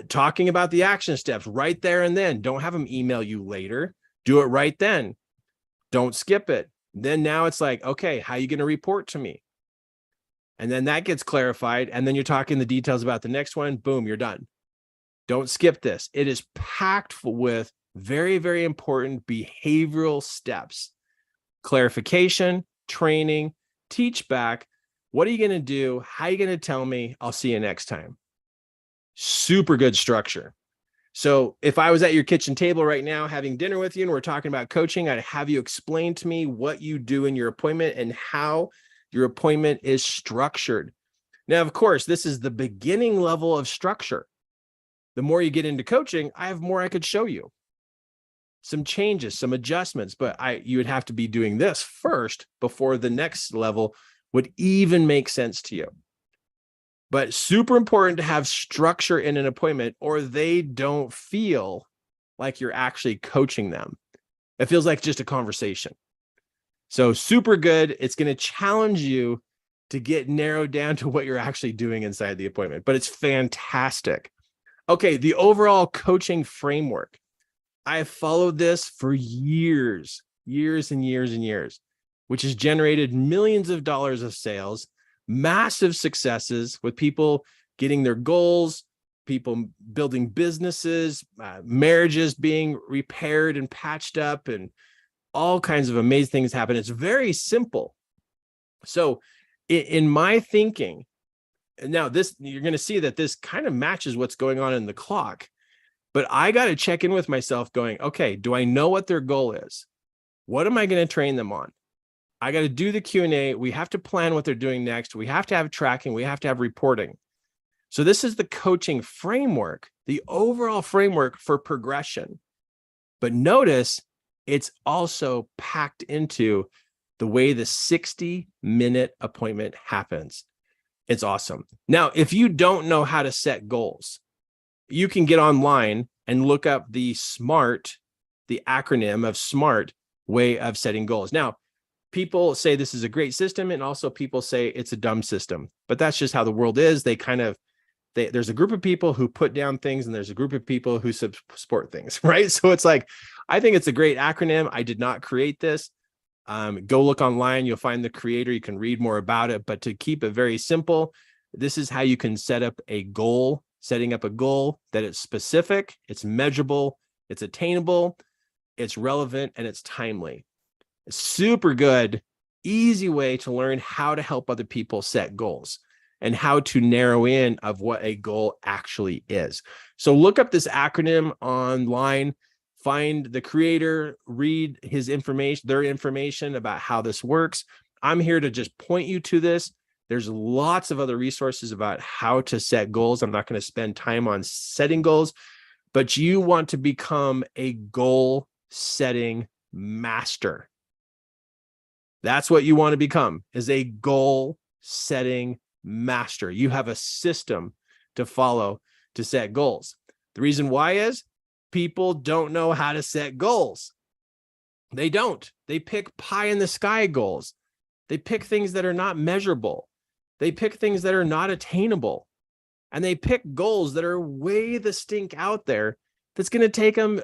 Talking about the action steps right there and then. Don't have them email you later. Do it right then. Don't skip it. Then now it's like, okay, how are you going to report to me? And then that gets clarified. And then you're talking the details about the next one. Boom, you're done. Don't skip this. It is packed with very, very important behavioral steps. Clarification, training, teach back. What are you going to do? How are you going to tell me? I'll see you next time. Super good structure. So if I was at your kitchen table right now having dinner with you and we're talking about coaching, I'd have you explain to me what you do in your appointment and how your appointment is structured. Now, of course, this is the beginning level of structure. The more you get into coaching, I have more I could show you. Some changes, some adjustments, but you would have to be doing this first before the next level would even make sense to you. But super important to have structure in an appointment or they don't feel like you're actually coaching them. It feels like just a conversation. So super good. It's going to challenge you to get narrowed down to what you're actually doing inside the appointment, but it's fantastic. Okay, the overall coaching framework. I have followed this for years and years, which has generated millions of dollars of sales, massive successes with people getting their goals, people building businesses, marriages being repaired and patched up, and all kinds of amazing things happen. It's very simple. So in my thinking, now this, you're going to see that this kind of matches what's going on in the clock, but I got to check in with myself going, okay, do I know what their goal is? What am I going to train them on? I got to do the Q&A. We have to plan what they're doing next. We have to have tracking. We have to have reporting. So this is the coaching framework, the overall framework for progression. But notice it's also packed into the way the 60-minute appointment happens. It's awesome. Now, if you don't know how to set goals, you can get online and look up the SMART, the acronym of SMART, way of setting goals. Now, people say this is a great system, and also people say it's a dumb system, but that's just how the world is. There's a group of people who put down things, and there's a group of people who support things, right? So it's like, I think it's a great acronym. I did not create this. Go look online. You'll find the creator. You can read more about it. But to keep it very simple, this is how you can set up a goal, setting up a goal that it's specific, it's measurable, it's attainable, it's relevant, and it's timely. It's super good, easy way to learn how to help other people set goals and how to narrow in of what a goal actually is. So look up this acronym online, find the creator, read his information, their information about how this works. I'm here to just point you to this. There's lots of other resources about how to set goals. I'm not going to spend time on setting goals, but you want to become a goal setting master. That's what you want to become, is a goal setting master. You have a system to follow to set goals. The reason why is people don't know how to set goals. They don't. They pick pie in the sky goals. They pick things that are not measurable. They pick things that are not attainable. And they pick goals that are way the stink out there that's going to take them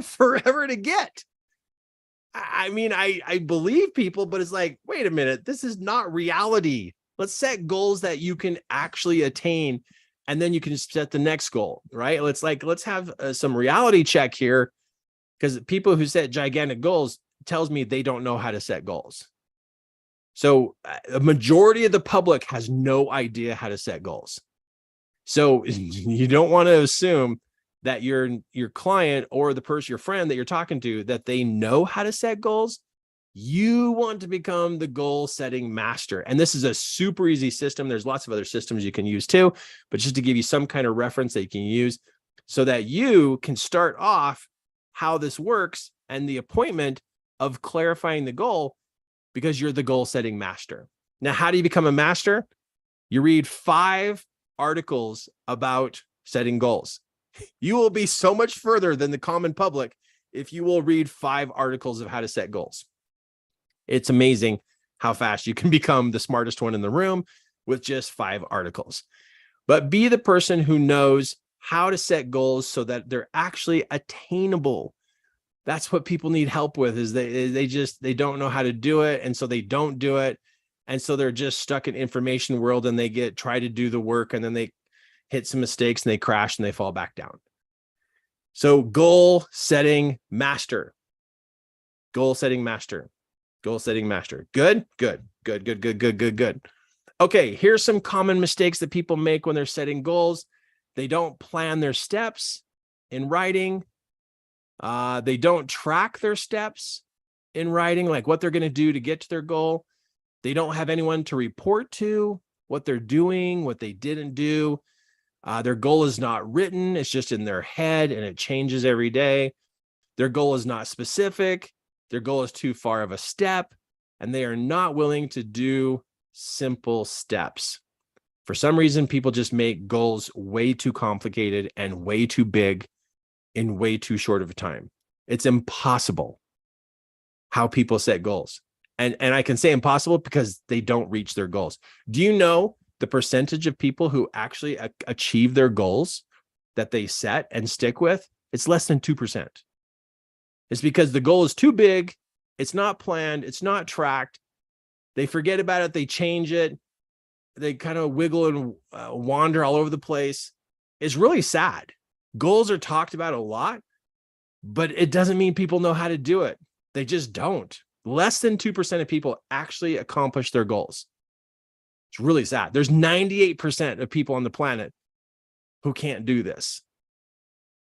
forever to get. I mean, I believe people, but it's like, wait a minute, this is not reality. Let's set goals that you can actually attain, and then you can set the next goal, right? Let's have some reality check here, because people who set gigantic goals tells me they don't know how to set goals. So a majority of the public has no idea how to set goals. So you don't want to assume that your client or the person, your friend that you're talking to, that they know how to set goals. You want to become the goal setting master. And this is a super easy system. There's lots of other systems you can use too, but just to give you some kind of reference that you can use so that you can start off how this works and the appointment of clarifying the goal, because you're the goal setting master. Now, how do you become a master? You read 5 articles about setting goals. You will be so much further than the common public if you will read 5 articles of how to set goals. It's amazing how fast you can become the smartest one in the room with just 5 articles. But be the person who knows how to set goals so that they're actually attainable. That's what people need help with, is they don't know how to do it, and so they don't do it. And so they're just stuck in information world, and they try to do the work, and then they hit some mistakes and they crash and they fall back down. So goal setting master. Goal setting master. Goal setting master. Good. Okay, here's some common mistakes that people make when they're setting goals. They don't plan their steps in writing. They don't track their steps in writing, like what they're going to do to get to their goal. They don't have anyone to report to what they're doing, what they didn't do. Their goal is not written. It's just in their head, and it changes every day. Their goal is not specific. Their goal is too far of a step, and they are not willing to do simple steps. For some reason, people just make goals way too complicated and way too big in way too short of a time. It's impossible how people set goals. And I can say impossible because they don't reach their goals. Do you know the percentage of people who actually achieve their goals that they set and stick with? It's less than 2%. It's because the goal is too big. It's not planned. It's not tracked. They forget about it. They change it. They kind of wiggle and wander all over the place. It's really sad. Goals are talked about a lot, but it doesn't mean people know how to do it. They just don't. Less than 2% of people actually accomplish their goals. It's really sad. There's 98% of people on the planet who can't do this.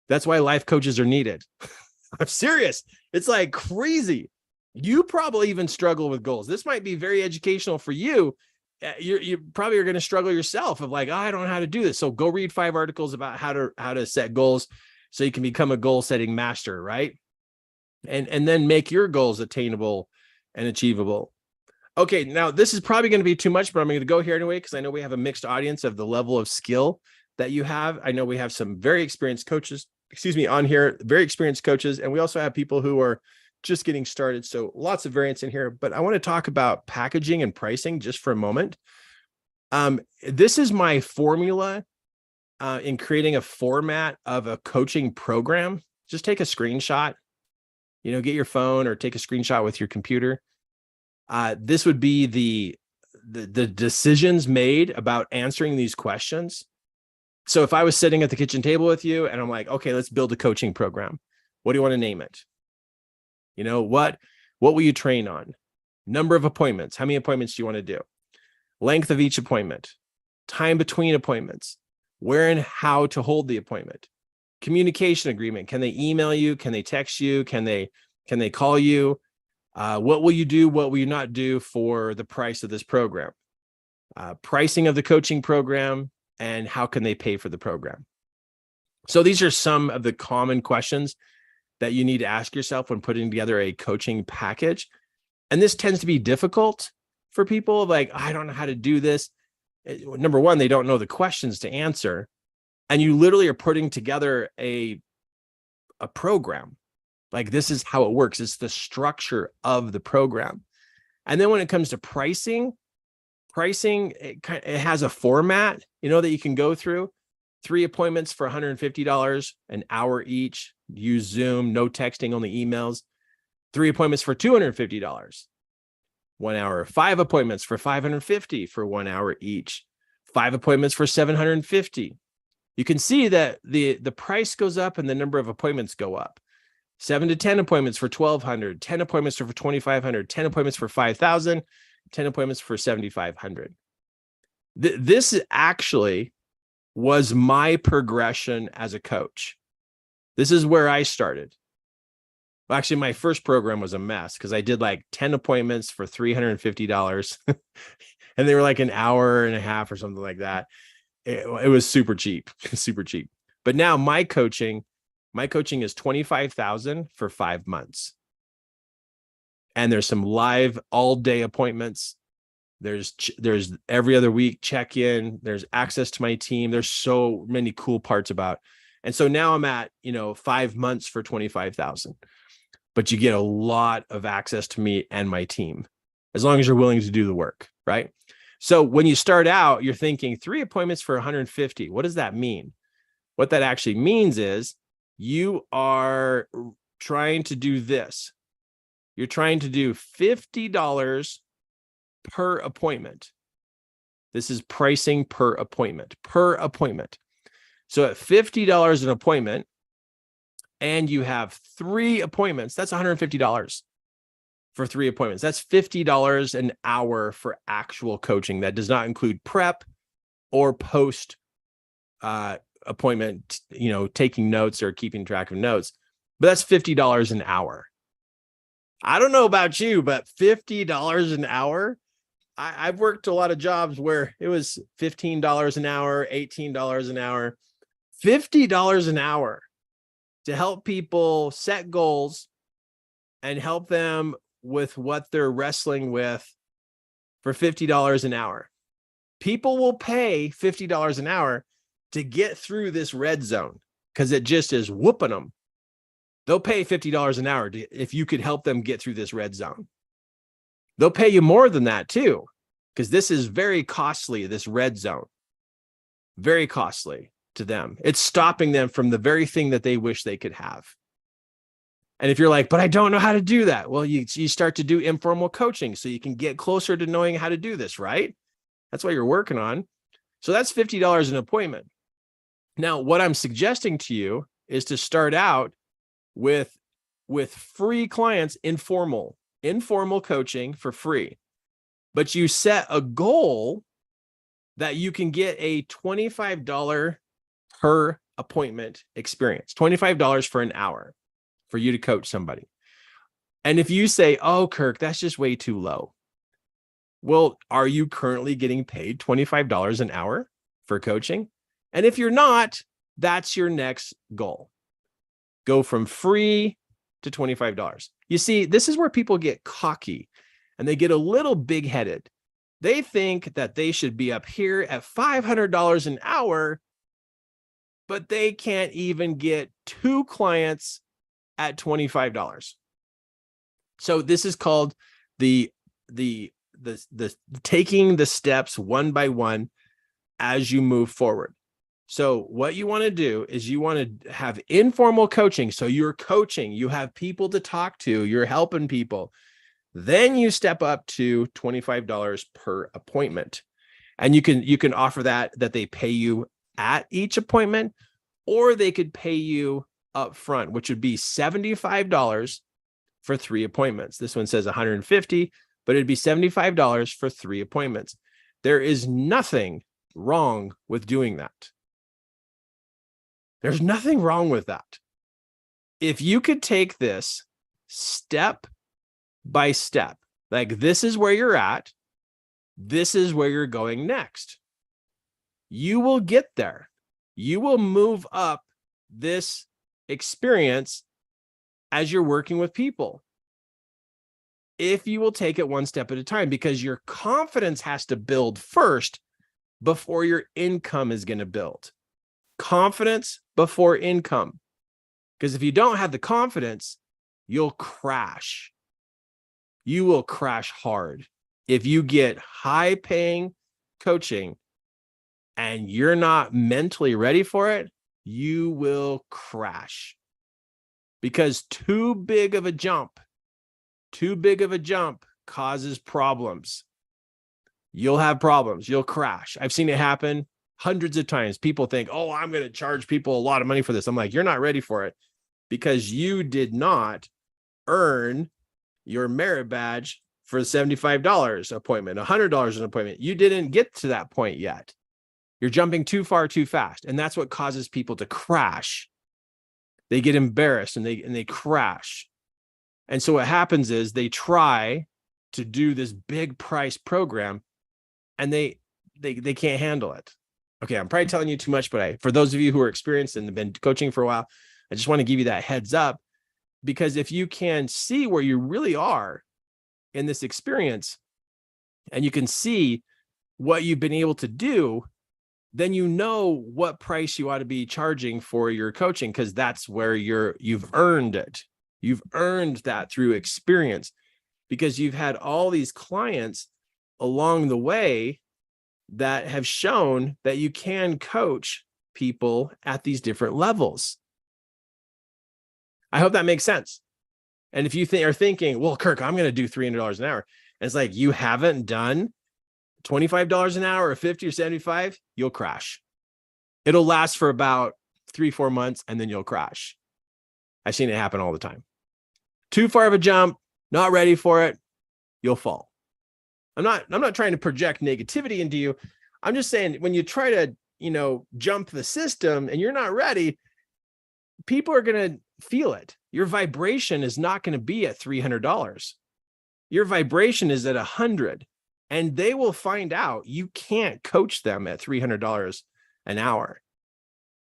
That's why life coaches are needed. I'm serious. It's like crazy. You probably even struggle with goals. This might be very educational for you. You probably are going to struggle yourself of like, oh, I don't know how to do this. So go read 5 articles about how to set goals so you can become a goal setting master, right? And then make your goals attainable and achievable. Okay, now this is probably going to be too much, but I'm going to go here anyway, because I know we have a mixed audience of the level of skill that you have. I know we have some very experienced coaches, on here, very experienced coaches. And we also have people who are just getting started. So lots of variants in here, but I want to talk about packaging and pricing just for a moment. This is my formula in creating a format of a coaching program. Just take a screenshot, get your phone or take a screenshot with your computer. This would be the decisions made about answering these questions. So if I was sitting at the kitchen table with you and I'm like, okay, let's build a coaching program. What do you want to name it? What will you train on? Number of appointments. How many appointments do you want to do? Length of each appointment, time between appointments, where and how to hold the appointment, communication agreement. Can they email you? Can they text you? Can they call you? What will you do? What will you not do for the price of this program? Pricing of the coaching program, and how can they pay for the program? So these are some of the common questions that you need to ask yourself when putting together a coaching package. And this tends to be difficult for people. Like, I don't know how to do this. Number one, they don't know the questions to answer. And you literally are putting together a program. Like, this is how it works. It's the structure of the program. And then when it comes to pricing, it has a format, that you can go through. 3 appointments for $150 an hour each. Use Zoom, no texting, only emails. 3 appointments for $250. 1 hour. 5 appointments for $550 for 1 hour each. 5 appointments for $750. You can see that the price goes up and the number of appointments go up. 7 to 10 appointments for $1,200. 10 appointments for $2,500. 10 appointments for $5,000. 10 appointments for $7,500. This actually was my progression as a coach. This is where I started. Well, actually, my first program was a mess because I did like 10 appointments for $350 and they were like an hour and a half or something like that. It was super cheap, super cheap. But now my coaching is $25,000 for 5 months. And there's some live all-day appointments. There's every other week check-in. There's access to my team. There's so many cool parts about. And so now I'm at, 5 months for $25,000. But you get a lot of access to me and my team, as long as you're willing to do the work, right? So when you start out, you're thinking 3 appointments for $150. What does that mean? What that actually means is you are trying to do this. You're trying to do $50 per appointment. This is pricing per appointment. So at $50 an appointment, and you have 3 appointments, that's $150 for 3 appointments. That's $50 an hour for actual coaching. That does not include prep or post appointment, taking notes or keeping track of notes. But that's $50 an hour. I don't know about you, but $50 an hour. I've worked a lot of jobs where it was $15 an hour, $18 an hour, $50 an hour to help people set goals and help them with what they're wrestling with for $50 an hour. People will pay $50 an hour to get through this red zone because it just is whooping them. They'll pay $50 an hour if you could help them get through this red zone. They'll pay you more than that too, because this is very costly, this red zone. Very costly to them. It's stopping them from the very thing that they wish they could have. And if you're like, but I don't know how to do that. Well, you start to do informal coaching so you can get closer to knowing how to do this, right? That's what you're working on. So that's $50 an appointment. Now, what I'm suggesting to you is to start out with free clients, informal coaching for free. But you set a goal that you can get a $25 per appointment experience, $25 for an hour for you to coach somebody. And if you say, oh, Kirk, that's just way too low. Well, are you currently getting paid $25 an hour for coaching? And if you're not, that's your next goal. Go from free to $25. You see, this is where people get cocky and they get a little big-headed. They think that they should be up here at $500 an hour, but they can't even get 2 clients at $25. So this is called the taking the steps one by one as you move forward. So what you want to do is you want to have informal coaching. So you're coaching, you have people to talk to, you're helping people. Then you step up to $25 per appointment. And you can offer that they pay you at each appointment, or they could pay you up front, which would be $75 for 3 appointments. This one says $150, but it'd be $75 for 3 appointments. There is nothing wrong with doing that. There's nothing wrong with that. If you could take this step by step, like this is where you're at, this is where you're going next, you will get there. You will move up this experience as you're working with people, if you will take it one step at a time, because your confidence has to build first before your income is going to build. Confidence before income. Because if you don't have the confidence, you'll crash. You will crash hard. If you get high paying coaching and you're not mentally ready for it, you will crash. Because too big of a jump causes problems. You'll have problems. You'll crash. I've seen it happen hundreds of times. People think, oh, I'm going to charge people a lot of money for this. I'm like, you're not ready for it, because you did not earn your merit badge for $75 appointment, $100 an appointment. You didn't get to that point yet. You're jumping too far, too fast. And that's what causes people to crash. They get embarrassed and they crash. And so what happens is they try to do this big price program and they can't handle it. Okay, I'm probably telling you too much, but for those of you who are experienced and have been coaching for a while, I just want to give you that heads up, because if you can see where you really are in this experience and you can see what you've been able to do, then you know what price you ought to be charging for your coaching, because that's where you've earned it. You've earned that through experience, because you've had all these clients along the way that have shown that you can coach people at these different levels. I hope that makes sense. And if you are thinking, well, Kirk, I'm going to do $300 an hour, and it's like you haven't done $25 an hour or 50 or 75, you'll crash. It'll last for about 3-4 months and then you'll crash. I've seen it happen all the time. Too far of a jump, not ready for it, you'll fall. I'm not trying to project negativity into you. I'm just saying, when you try to, jump the system and you're not ready, people are going to feel it. Your vibration is not going to be at $300. Your vibration is at $100. And they will find out you can't coach them at $300 an hour.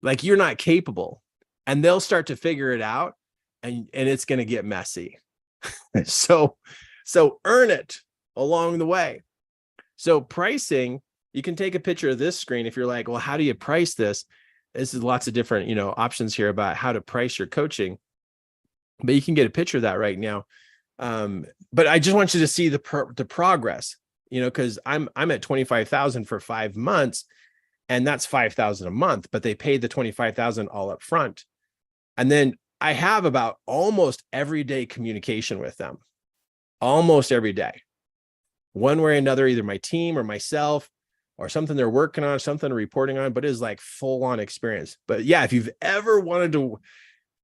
Like, you're not capable. And they'll start to figure it out, and it's going to get messy. So earn it along the way. So pricing, you can take a picture of this screen if you're like, well, how do you price this? This is lots of different, options here about how to price your coaching. But you can get a picture of that right now. But I just want you to see the progress. Because I'm at 25,000 for 5 months, and that's 5,000 a month, but they paid the 25,000 all up front. And then I have about almost everyday communication with them, almost every day, one way or another, either my team or myself or something they're working on, something they're reporting on, but it is like full on experience. But yeah, if you've ever wanted to,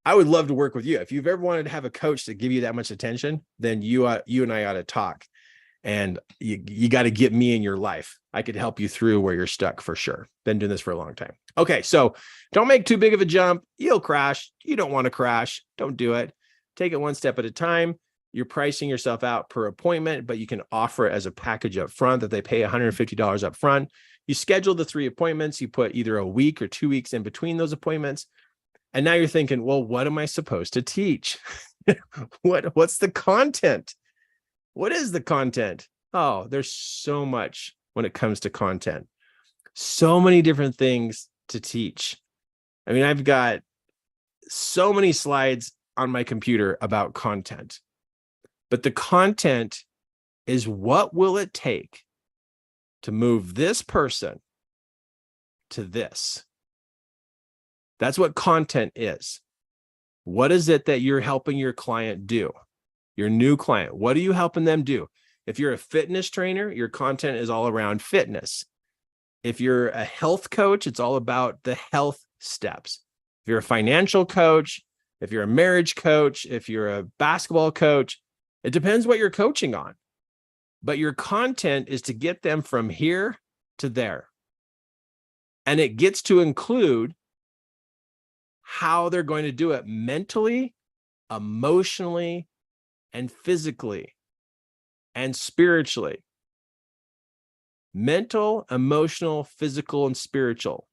I would love to work with you. If you've ever wanted to have a coach to give you that much attention, then you and I ought to talk. And you got to get me in your life. I could help you through where you're stuck for sure. Been doing this for a long time. Okay, so don't make too big of a jump. You'll crash. You don't want to crash. Don't do it. Take it one step at a time. You're pricing yourself out per appointment, but you can offer it as a package up front that they pay $150 up front. You schedule the 3 appointments. You put either a week or 2 weeks in between those appointments. And now you're thinking, well, what am I supposed to teach? What's the content? What is the content? Oh, there's so much when it comes to content. So many different things to teach. I mean, I've got so many slides on my computer about content. But the content is, what will it take to move this person to this? That's what content is. What is it that you're helping your client do? Your new client, what are you helping them do? If you're a fitness trainer, your content is all around fitness. If you're a health coach, it's all about the health steps. If you're a financial coach, if you're a marriage coach, if you're a basketball coach, it depends what you're coaching on. But your content is to get them from here to there. And it gets to include how they're going to do it mentally, emotionally, and physically, and spiritually. Mental, emotional, physical, and spiritual.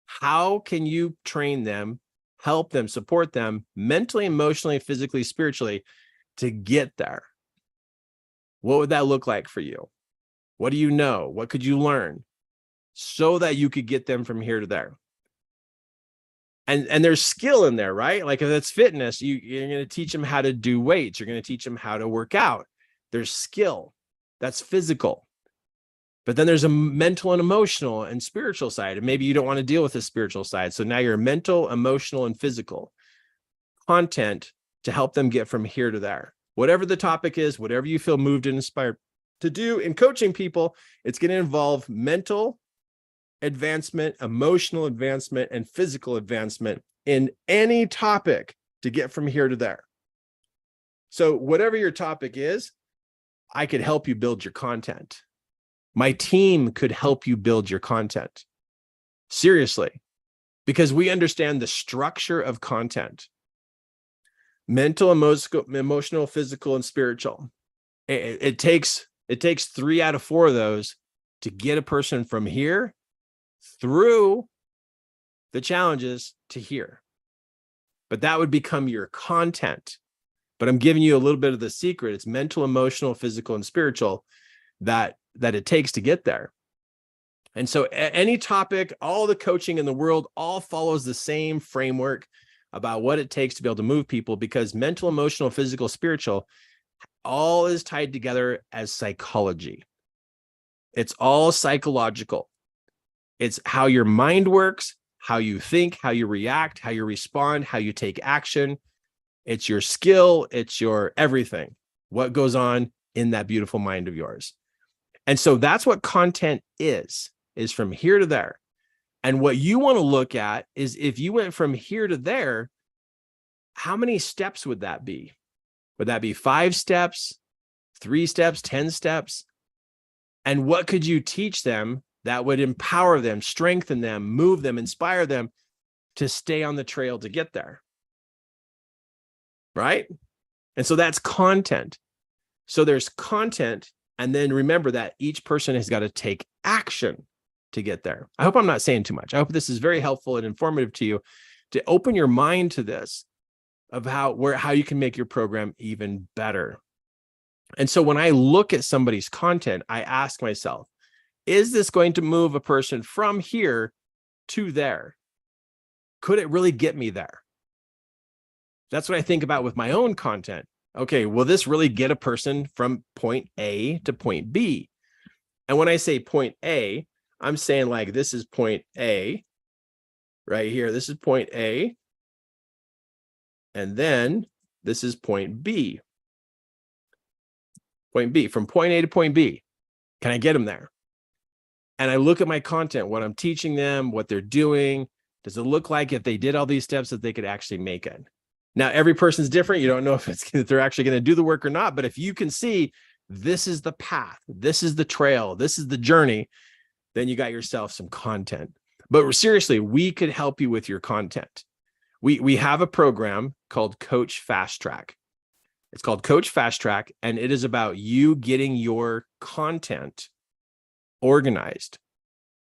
How can you train them, help them, support them mentally, emotionally, physically, spiritually to get there? What would that look like for you? What do you know? What could you learn so that you could get them from here to there? And there's skill in there, right? Like if it's fitness, you're going to teach them how to do weights. You're going to teach them how to work out. There's skill. That's physical. But then there's a mental and emotional and spiritual side. And maybe you don't want to deal with the spiritual side. So now you're mental, emotional, and physical content to help them get from here to there. Whatever the topic is, whatever you feel moved and inspired to do in coaching people, it's going to involve mental advancement, emotional advancement, and physical advancement in any topic to get from here to there. So whatever your topic is, I could help you build your content. My team could help you build your content. Seriously, because we understand the structure of content. Mental, emotional, physical, and spiritual. It takes 3 out of 4 of those to get a person from here through the challenges to here. But that would become your content. But I'm giving you a little bit of the secret. It's mental, emotional, physical, and spiritual that it takes to get there. And so any topic, all the coaching in the world, all follows the same framework about what it takes to be able to move people, because mental, emotional, physical, spiritual, all is tied together as psychology. It's all psychological. It's how your mind works, how you think, how you react, how you respond, how you take action. It's your skill. It's your everything. What goes on in that beautiful mind of yours. And so that's what content is from here to there. And what you want to look at is, if you went from here to there, how many steps would that be? Would that be 5 steps, 3 steps, 10 steps? And what could you teach them that would empower them, strengthen them, move them, inspire them to stay on the trail to get there? Right? And so that's content. So there's content. And then remember that each person has got to take action to get there. I hope I'm not saying too much. I hope this is very helpful and informative to you, to open your mind to this, of how you can make your program even better. And so when I look at somebody's content, I ask myself, is this going to move a person from here to there? Could it really get me there? That's what I think about with my own content. Okay, will this really get a person from point A to point B? And when I say point A, I'm saying like, this is point A right here. This is point A. And then this is point B. Point B, from point A to point B. Can I get them there? And I look at my content, what I'm teaching them, what they're doing. Does it look like, if they did all these steps, that they could actually make it? Now, every person's different. You don't know if they're actually going to do the work or not. But if you can see this is the path, this is the trail, this is the journey, then you got yourself some content. But seriously, we could help you with your content. We have a program called Coach Fast Track. It's called Coach Fast Track, and it is about you getting your content organized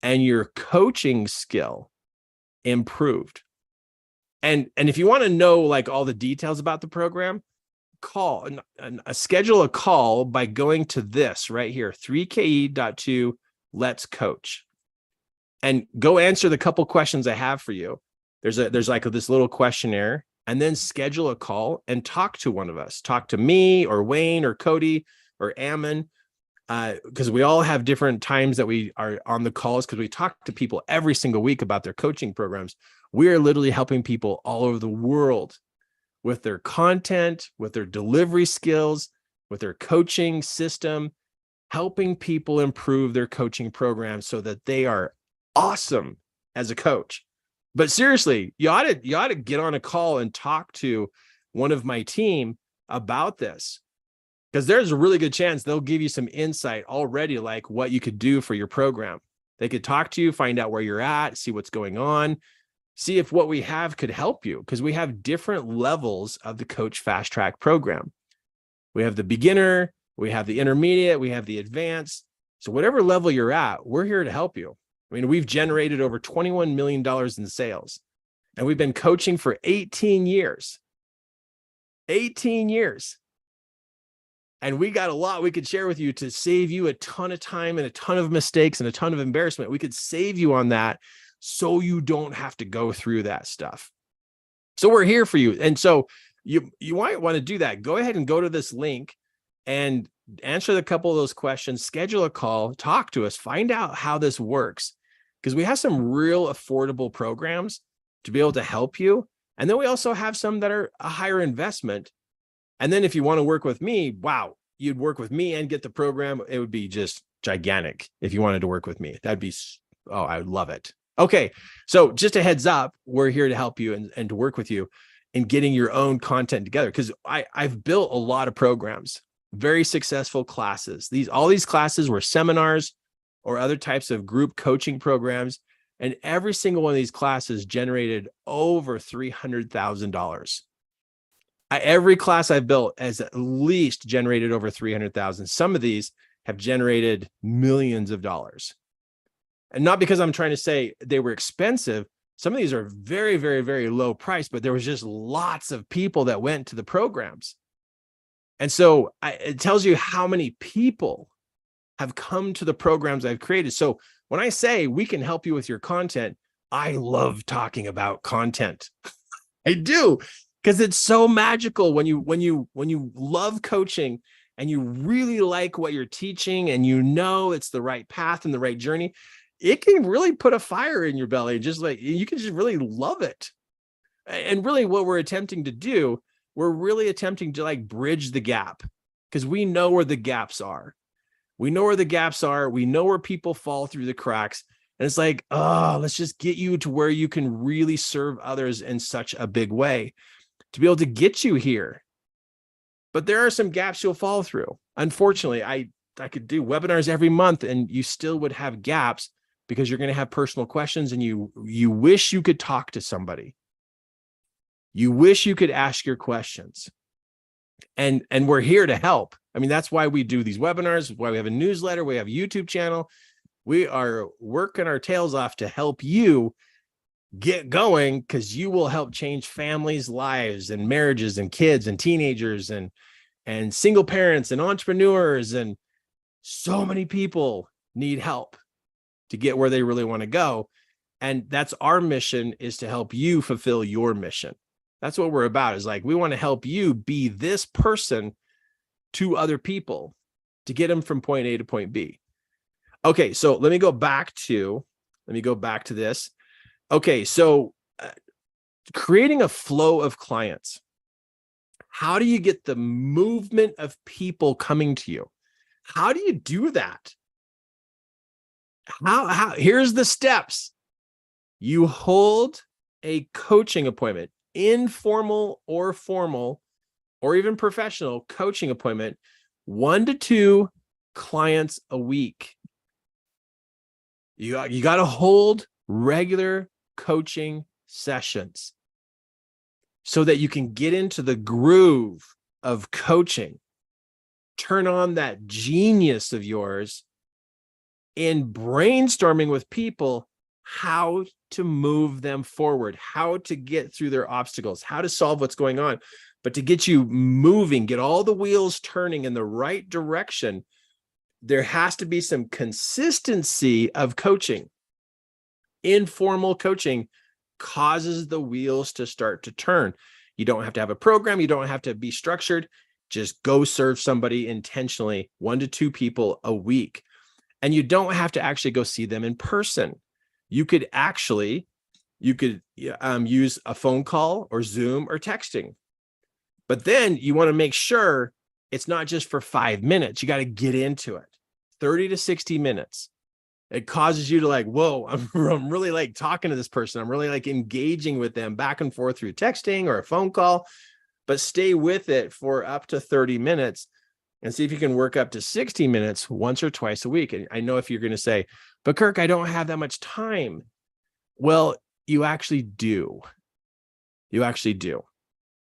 and your coaching skill improved. And if you want to know like all the details about the program, schedule a call by going to this right here, 3ke.2 Let's Coach, and go answer the couple questions I have for you. There's like this little questionnaire and then schedule a call and talk to one of us. Talk to me or Wayne or Cody or Ammon, because we all have different times that we are on the calls, because we talk to people every single week about their coaching programs. We are literally helping people all over the world with their content, with their delivery skills, with their coaching system, helping people improve their coaching program so that they are awesome as a coach. But seriously, you ought to get on a call and talk to one of my team about this, because there's a really good chance they'll give you some insight already, like what you could do for your program. They could talk to you, find out where you're at, see what's going on, see if what we have could help you, because we have different levels of the Coach Fast Track program. We have the beginner, we have the intermediate, we have the advanced. So whatever level you're at, we're here to help you. I mean, we've generated over $21 million in sales, and we've been coaching for 18 years. 18 years. And we got a lot we could share with you to save you a ton of time and a ton of mistakes and a ton of embarrassment. We could save you on that so you don't have to go through that stuff. So we're here for you. And so you might want to do that. Go ahead and go to this link and answer a couple of those questions, schedule a call, talk to us, find out how this works, because we have some real affordable programs to be able to help you. And then we also have some that are a higher investment. And then if you want to work with me, wow, you'd work with me and get the program. It would be just gigantic if you wanted to work with me. That'd be, oh, I would love it. Okay, so just a heads up, we're here to help you and to work with you in getting your own content together, because I've built a lot of programs, very successful classes. All these classes were seminars or other types of group coaching programs, and every single one of these classes generated over $300,000. Every class I've built has at least generated over 300,000. Some of these have generated millions of dollars. And not because I'm trying to say they were expensive. Some of these are very, very, very low price, but there was just lots of people that went to the programs. And so it tells you how many people have come to the programs I've created. So when I say we can help you with your content, I love talking about content. I do, because it's so magical when you love coaching and you really like what you're teaching and you know it's the right path and the right journey. It can really put a fire in your belly, just like you can just really love it. And really what we're attempting to do, we're really attempting to like bridge the gap, because we know where the gaps are. We know where the gaps are. We know where people fall through the cracks. And it's like, oh, let's just get you to where you can really serve others in such a big way to be able to get you here. But there are some gaps you'll fall through. Unfortunately, I could do webinars every month and you still would have gaps, because you're going to have personal questions and you wish you could talk to somebody. You wish you could ask your questions. And we're here to help. I mean, that's why we do these webinars, why we have a newsletter, we have a YouTube channel. We are working our tails off to help you get going, because you will help change families' lives and marriages and kids and teenagers and single parents and entrepreneurs. And so many people need help to get where they really want to go. And that's our mission, is to help you fulfill your mission. That's what we're about, is like, we want to help you be this person to other people to get them from point A to point B. Okay, so let me go back to this. Okay, so creating a flow of clients. How do you get the movement of people coming to you? How do you do that? Here's the steps. You hold a coaching appointment, informal or formal, or even professional coaching appointment, 1 to 2 clients a week. You got to hold regular coaching sessions so that you can get into the groove of coaching. Turn on that genius of yours in brainstorming with people how to move them forward, how to get through their obstacles, how to solve what's going on. But to get you moving, get all the wheels turning in the right direction, there has to be some consistency of coaching. Informal coaching causes the wheels to start to turn. You don't have to have a program. You don't have to be structured. Just go serve somebody intentionally, 1 to 2 people a week. And you don't have to actually go see them in person. You could use a phone call or Zoom or texting. But then you want to make sure it's not just for 5 minutes. You got to get into it. 30 to 60 minutes. It causes you to like, whoa, I'm really like talking to this person. I'm really like engaging with them back and forth through texting or a phone call, but stay with it for up to 30 minutes and see if you can work up to 60 minutes once or twice a week. And I know if you're going to say, but Kirk, I don't have that much time. Well, you actually do. You actually do.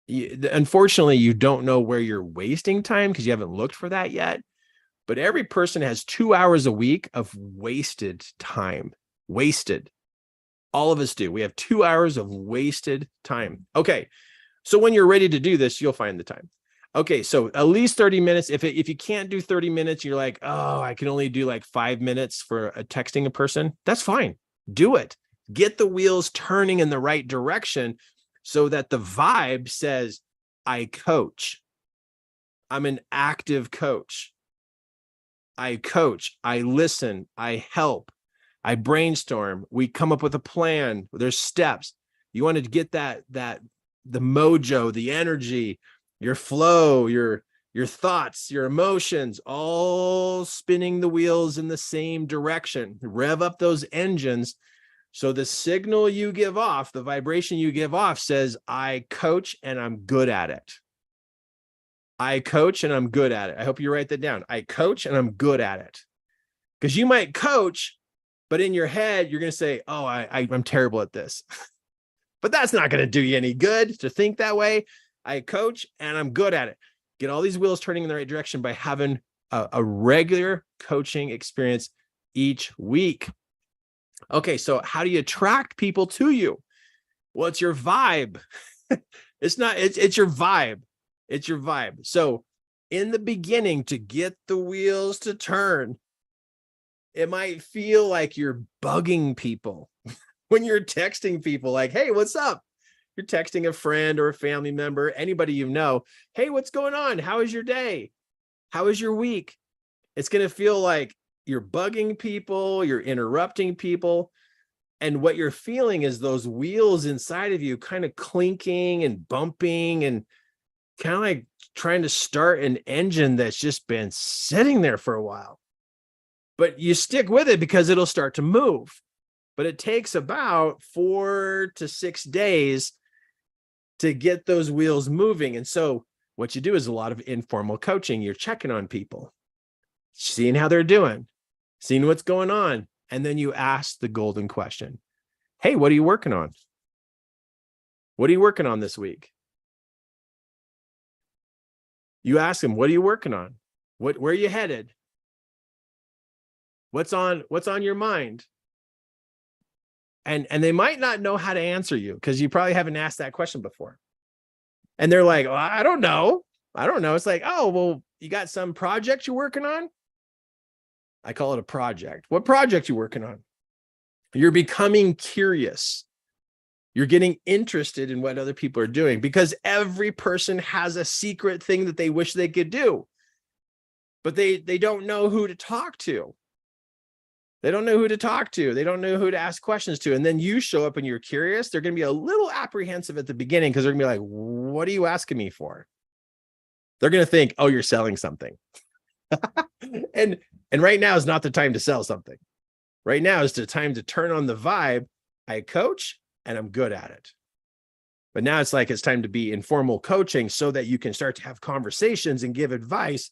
Unfortunately, you don't know where you're wasting time because you haven't looked for that yet. But every person has 2 hours a week of wasted time. Wasted. All of us do. We have 2 hours of wasted time. Okay. So when you're ready to do this, you'll find the time. Okay. So at least 30 minutes. If you can't do 30 minutes, you're like, oh, I can only do like 5 minutes for texting a person. That's fine. Do it. Get the wheels turning in the right direction so that the vibe says, I coach. I'm an active coach. I coach, I listen, I help, I brainstorm, we come up with a plan, there's steps. You want to get the mojo, the energy, your flow, your thoughts, your emotions, all spinning the wheels in the same direction. Rev up those engines. So the signal you give off, the vibration you give off says, I coach and I'm good at it. I coach and I'm good at it. I hope you write that down. I coach and I'm good at it. Because you might coach, but in your head, you're going to say, oh, I'm terrible at this. But that's not going to do you any good to think that way. I coach and I'm good at it. Get all these wheels turning in the right direction by having a regular coaching experience each week. Okay, so how do you attract people to you? Well, it's your vibe. It's your vibe. It's your vibe. So in the beginning, to get the wheels to turn, it might feel like you're bugging people when you're texting people like, hey, what's up? You're texting a friend or a family member, anybody you know. Hey, what's going on? How is your day? How is your week? It's going to feel like you're bugging people, you're interrupting people. And what you're feeling is those wheels inside of you kind of clinking and bumping and kind of like trying to start an engine that's just been sitting there for a while. But you stick with it because it'll start to move. But it takes about 4 to 6 days to get those wheels moving. And so what you do is a lot of informal coaching. You're checking on people, seeing how they're doing, seeing what's going on. And then you ask the golden question. Hey, what are you working on? What are you working on this week? You ask them, what are you working on? Where are you headed? What's on your mind? And they might not know how to answer you because you probably haven't asked that question before. And they're like, well, I don't know. It's like, oh, well, you got some project you're working on? I call it a project. What project you working on? You're becoming curious. You're getting interested in what other people are doing because every person has a secret thing that they wish they could do, but they don't know who to talk to. They don't know who to talk to. They don't know who to ask questions to. And then you show up and you're curious. They're going to be a little apprehensive at the beginning because they're going to be like, what are you asking me for? They're going to think, oh, you're selling something. and right now is not the time to sell something. Right now is the time to turn on the vibe. I coach and I'm good at it. But now it's like it's time to be informal coaching so that you can start to have conversations and give advice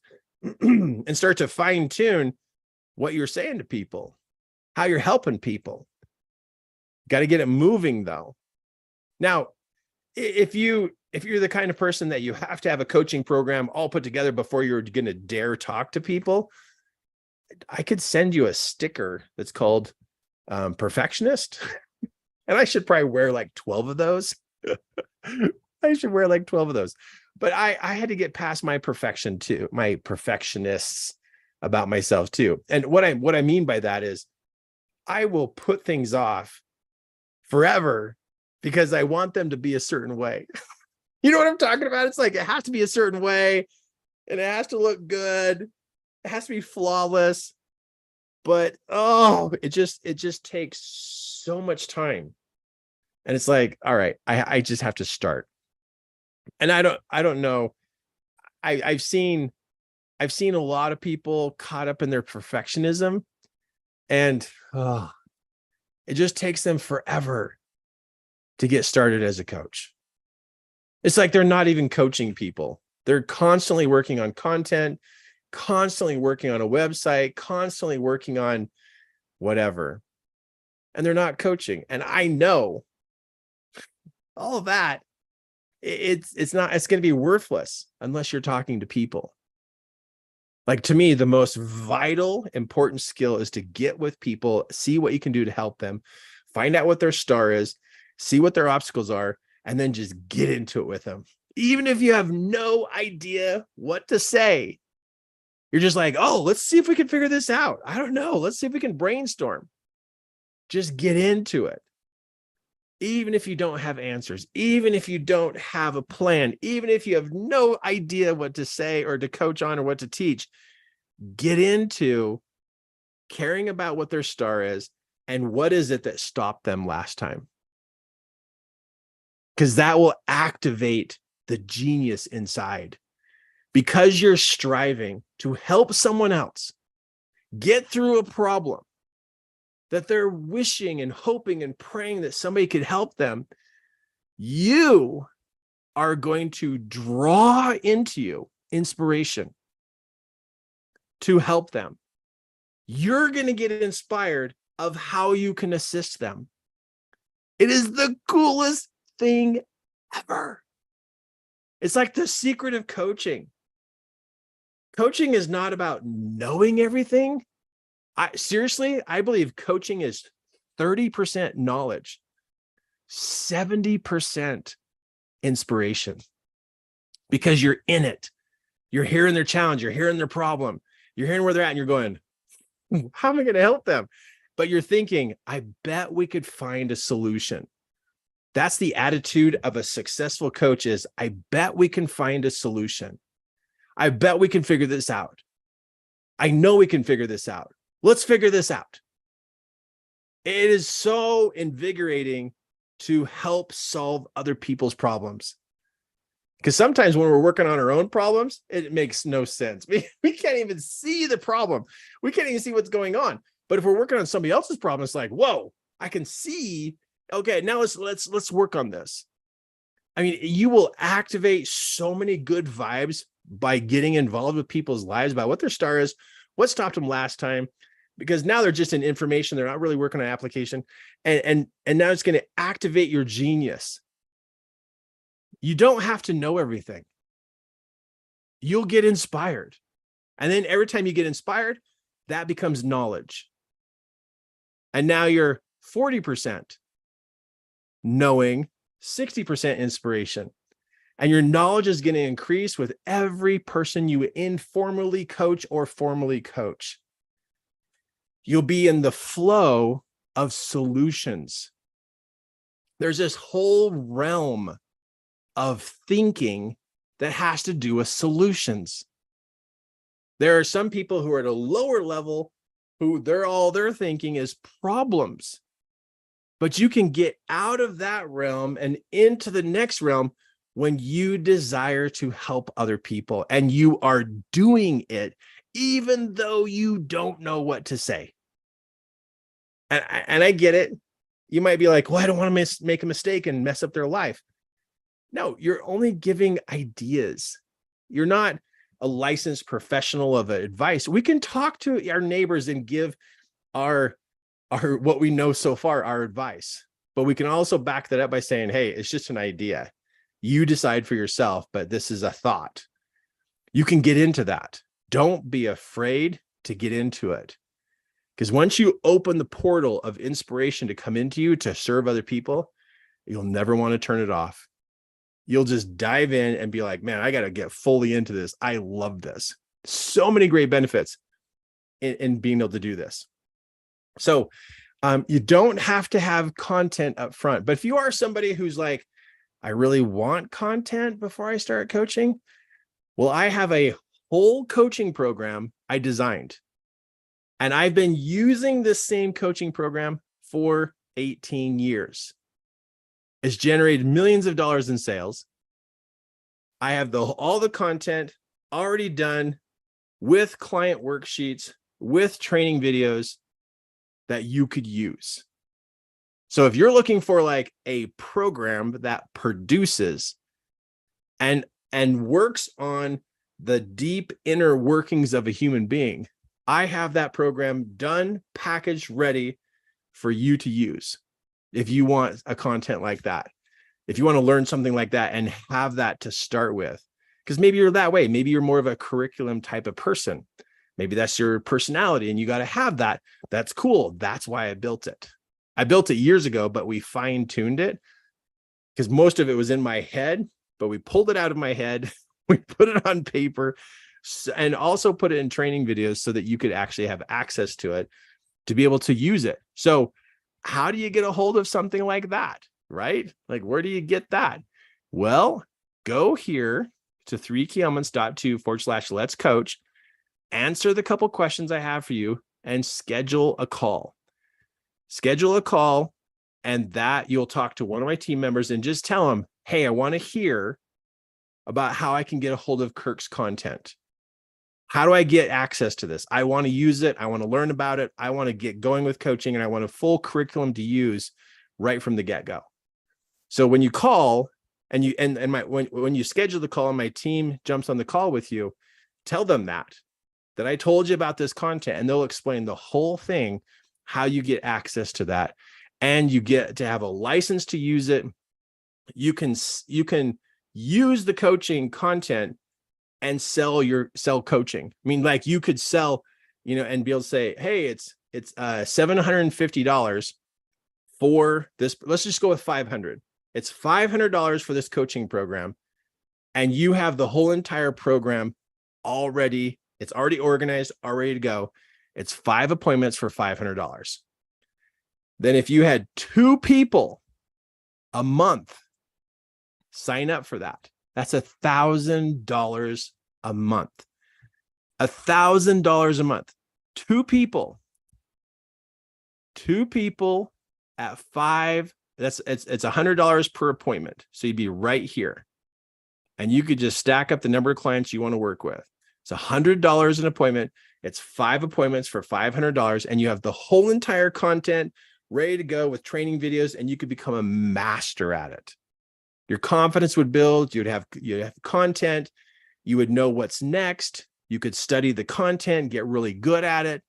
and start to fine tune what you're saying to people, how you're helping people. Got to get it moving though. Now, if you're the kind of person that you have to have a coaching program all put together before you're going to dare talk to people, I could send you a sticker that's called perfectionist. And I should probably wear like 12 of those. I should wear like 12 of those. But I had to get past my perfection too, my perfectionists about myself too. And what I mean by that is I will put things off forever because I want them to be a certain way. You know what I'm talking about? It's like, it has to be a certain way and it has to look good. It has to be flawless, but it just takes so much time. And it's like, all right, I just have to start. And I don't know. I've seen a lot of people caught up in their perfectionism, and it just takes them forever to get started as a coach. It's like they're not even coaching people. They're constantly working on content, constantly working on a website, constantly working on whatever. And they're not coaching. And I know all of that, it's going to be worthless unless you're talking to people. Like, to me, the most vital, important skill is to get with people, see what you can do to help them, find out what their star is, see what their obstacles are, and then just get into it with them. Even if you have no idea what to say, you're just like, oh, let's see if we can figure this out. I don't know. Let's see if we can brainstorm. Just get into it. Even if you don't have answers, even if you don't have a plan, even if you have no idea what to say or to coach on or what to teach, get into caring about what their star is and what is it that stopped them last time. Because that will activate the genius inside. Because you're striving to help someone else get through a problem that they're wishing and hoping and praying that somebody could help them, you are going to draw into you inspiration to help them. You're going to get inspired of how you can assist them. It is the coolest thing ever. It's like the secret of coaching. Coaching is not about knowing everything. I believe coaching is 30% knowledge, 70% inspiration, because you're in it. You're hearing their challenge. You're hearing their problem. You're hearing where they're at, and you're going, how am I going to help them? But you're thinking, I bet we could find a solution. That's the attitude of a successful coach, is I bet we can find a solution. I bet we can figure this out. I know we can figure this out. Let's figure this out. It is so invigorating to help solve other people's problems. Because sometimes when we're working on our own problems, it makes no sense. We can't even see the problem. We can't even see what's going on. But if we're working on somebody else's problem, it's like, whoa, I can see. Okay, now let's work on this. I mean, you will activate so many good vibes by getting involved with people's lives, about what their star is, what stopped them last time, because now they're just in information. They're not really working on application. And now it's going to activate your genius. You don't have to know everything. You'll get inspired. And then every time you get inspired, that becomes knowledge. And now you're 40% knowing, 60% inspiration. And your knowledge is going to increase with every person you informally coach or formally coach. You'll be in the flow of solutions. There's this whole realm of thinking that has to do with solutions. There are some people who are at a lower level who all they're thinking is problems. But you can get out of that realm and into the next realm when you desire to help other people, and you are doing it even though you don't know what to say. And I get it. You might be like, well, I don't want to make a mistake and mess up their life. No, you're only giving ideas. You're not a licensed professional of advice. We can talk to our neighbors and give our what we know so far, our advice, but we can also back that up by saying, hey, it's just an idea. You decide for yourself, but this is a thought. You can get into that. Don't be afraid to get into it. Because once you open the portal of inspiration to come into you to serve other people, you'll never want to turn it off. You'll just dive in and be like, man, I got to get fully into this. I love this. So many great benefits in being able to do this. So you don't have to have content up front. But if you are somebody who's like, I really want content before I start coaching. Well, I have a whole coaching program I designed, and I've been using this same coaching program for 18 years. It's generated millions of dollars in sales. I have all the content already done with client worksheets, with training videos that you could use. So if you're looking for like a program that produces and works on the deep inner workings of a human being, I have that program done, packaged, ready for you to use. If you want a content like that, if you want to learn something like that and have that to start with, because maybe you're that way. Maybe you're more of a curriculum type of person. Maybe that's your personality and you got to have that. That's cool. That's why I built it. I built it years ago, but we fine-tuned it because most of it was in my head, but we pulled it out of my head. We put it on paper and also put it in training videos so that you could actually have access to it to be able to use it. So how do you get a hold of something like that, right? Like, where do you get that? Well, go here to 3keyelements.2/let's coach, answer the couple questions I have for you, and schedule a call. Schedule a call, and that you'll talk to one of my team members and just tell them, hey, I want to hear about how I can get a hold of Kirk's content. How do I get access to this? I want to use it. I want to learn about it. I want to get going with coaching, and I want a full curriculum to use right from the get-go. So when you call and you when you schedule the call and my team jumps on the call with you, tell them that I told you about this content, and they'll explain the whole thing, how you get access to that, and you get to have a license to use it. You can use the coaching content and sell coaching. I mean, like you could sell, and be able to say, hey, it's $750 for this. Let's just go with 500. It's $500 for this coaching program. And you have the whole entire program already. It's already organized, already to go. It's 5 appointments for $500. Then if you had 2 people a month sign up for that, that's $1,000 a month. $1,000 a month. 2 people at 5. It's $100 per appointment. So you'd be right here. And you could just stack up the number of clients you want to work with. It's $100 an appointment. It's 5 appointments for $500, and you have the whole entire content ready to go with training videos, and you could become a master at it. Your confidence would build. You'd have content. You would know what's next. You could study the content, get really good at it.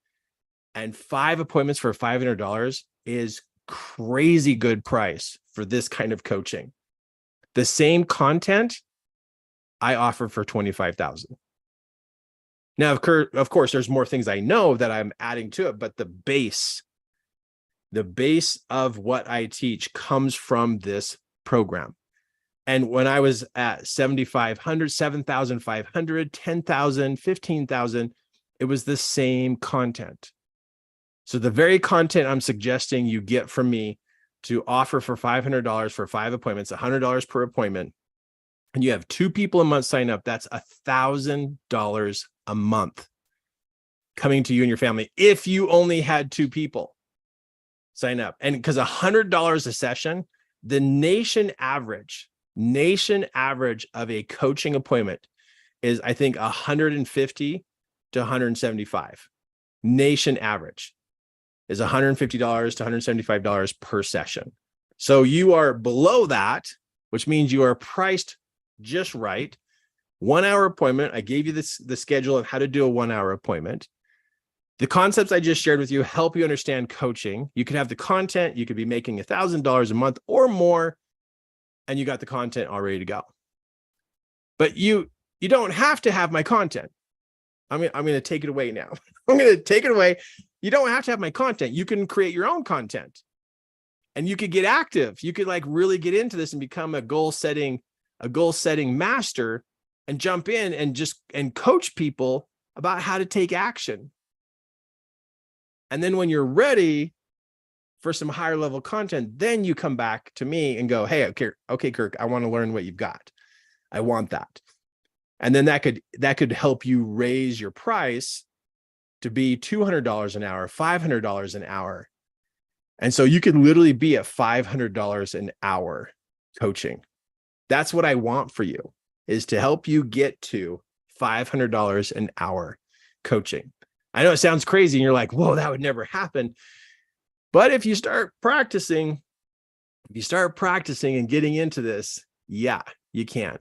And 5 appointments for $500 is crazy good price for this kind of coaching. The same content I offer for $25,000. Now, of course, there's more things I know that I'm adding to it, but the base of what I teach comes from this program. And when I was at 7,500, 7,500, 10,000, 15,000, it was the same content. So the very content I'm suggesting you get from me to offer for $500 for 5 appointments, $100 per appointment, and you have 2 people a month sign up, that's $1,000 a month coming to you and your family if you only had 2 people sign up. And because $100 a session, the nation average of a coaching appointment is, I think, $150 to $175. Nation average is $150 to $175 per session. So you are below that, which means you are priced just right. 1 hour appointment. I gave you the schedule of how to do a 1 hour appointment. The concepts I just shared with you help you understand coaching. You could have the content. You could be making $1,000 a month or more, and you got the content all ready to go. But you don't have to have my content. I'm going to take it away now. I'm going to take it away. You don't have to have my content. You can create your own content, and you could get active. You could really get into this and become a goal setting master and jump in and coach people about how to take action. And then when you're ready, for some higher level content, then you come back to me and go, hey, okay, Kirk, I want to learn what you've got. I want that. And then that could help you raise your price to be $200 an hour, $500 an hour. And so you could literally be at $500 an hour coaching. That's what I want for you, is to help you get to $500 an hour coaching. I know it sounds crazy and you're like, whoa, that would never happen. But if you start practicing and getting into this, yeah, you can.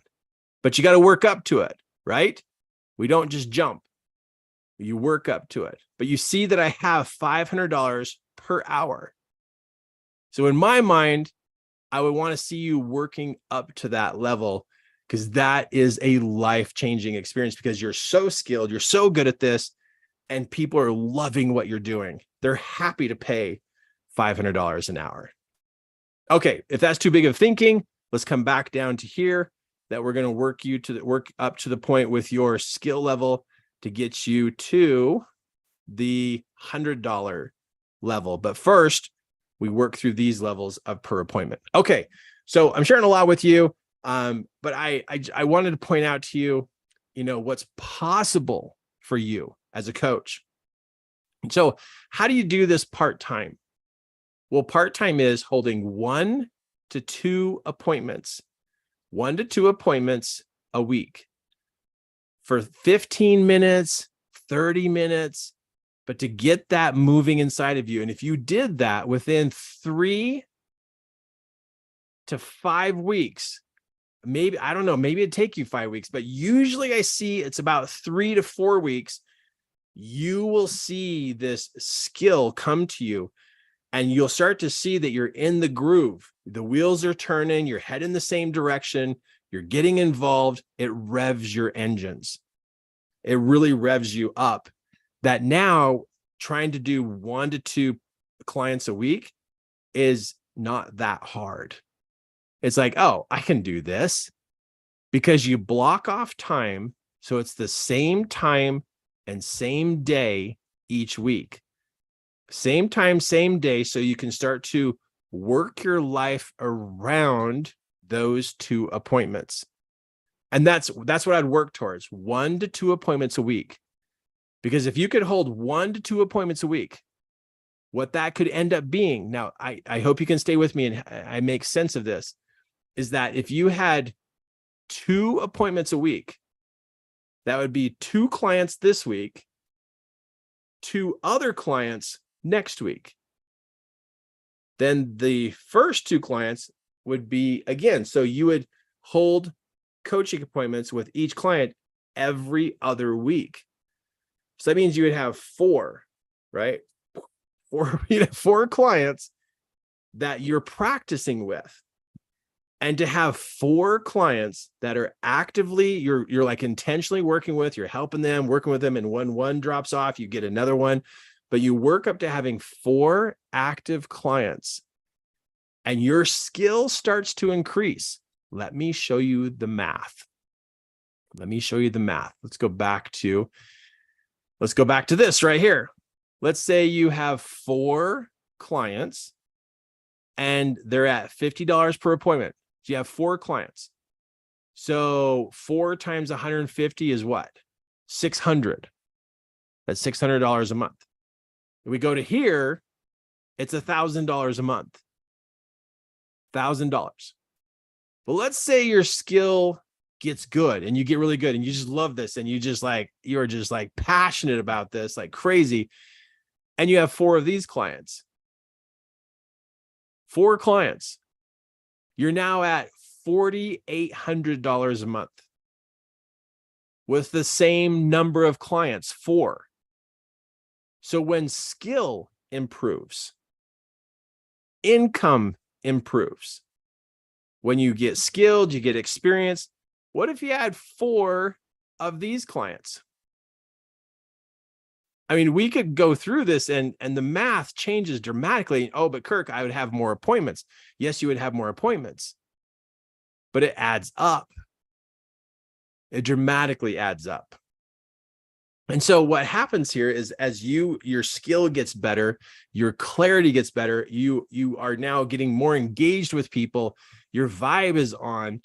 But you got to work up to it, right? We don't just jump. You work up to it. But you see that I have $500 per hour. So in my mind, I would want to see you working up to that level, because that is a life-changing experience, because you're so skilled, you're so good at this, and people are loving what you're doing. They're happy to pay $500 an hour. Okay, if that's too big of thinking, let's come back down to here, that we're going to work up to the point with your skill level to get you to the $100 level. But first, we work through these levels of per appointment. Okay, so I'm sharing a lot with you, but I wanted to point out to you, what's possible for you as a coach. So how do you do this part-time? Well, part-time is holding 1 to 2 appointments, 1 to 2 appointments a week for 15 minutes, 30 minutes, but to get that moving inside of you. And if you did that within 3 to 5 weeks, maybe, I don't know, maybe it'd take you 5 weeks, but usually I see it's about 3 to 4 weeks, you will see this skill come to you, and you'll start to see that you're in the groove. The wheels are turning, you're heading the same direction, you're getting involved. It revs your engines. It really revs you up, that now trying to do 1 to 2 clients a week is not that hard. It's like, oh, I can do this, because you block off time. So it's the same time and same day each week. Same time, same day. So you can start to work your life around those 2 appointments. And that's what I'd work towards, 1 to 2 appointments a week. Because if you could hold 1 to 2 appointments a week, what that could end up being, now I hope you can stay with me and I make sense of this, is that if you had 2 appointments a week, that would be 2 clients this week, 2 other clients next week. Then the first 2 clients would be, again, so you would hold coaching appointments with each client every other week. So that means you would have 4, right? 4 clients that you're practicing with. And to have 4 clients that are actively, you're like intentionally working with, you're helping them, working with them, and when one drops off, you get another one. But you work up to having 4 active clients, and your skill starts to increase. Let me show you the math. Let's go back to this right here. Let's say you have 4 clients and they're at $50 per appointment. So you have 4 clients. So 4 times 150 is what? 600. That's $600 a month. If we go to here, it's $1,000 a month. $1,000. But let's say your skill gets good and you get really good and you just love this and you're just like passionate about this like crazy, and you have 4 of these clients. 4 clients. You're now at $4,800 a month with the same number of clients, 4. So when skill improves, income improves. When you get skilled, you get experience. What if you had 4 of these clients? I mean, we could go through this and the math changes dramatically. Oh, but Kirk, I would have more appointments. Yes, you would have more appointments, but it adds up. It dramatically adds up. And so what happens here is as your skill gets better, your clarity gets better, you are now getting more engaged with people, your vibe is on,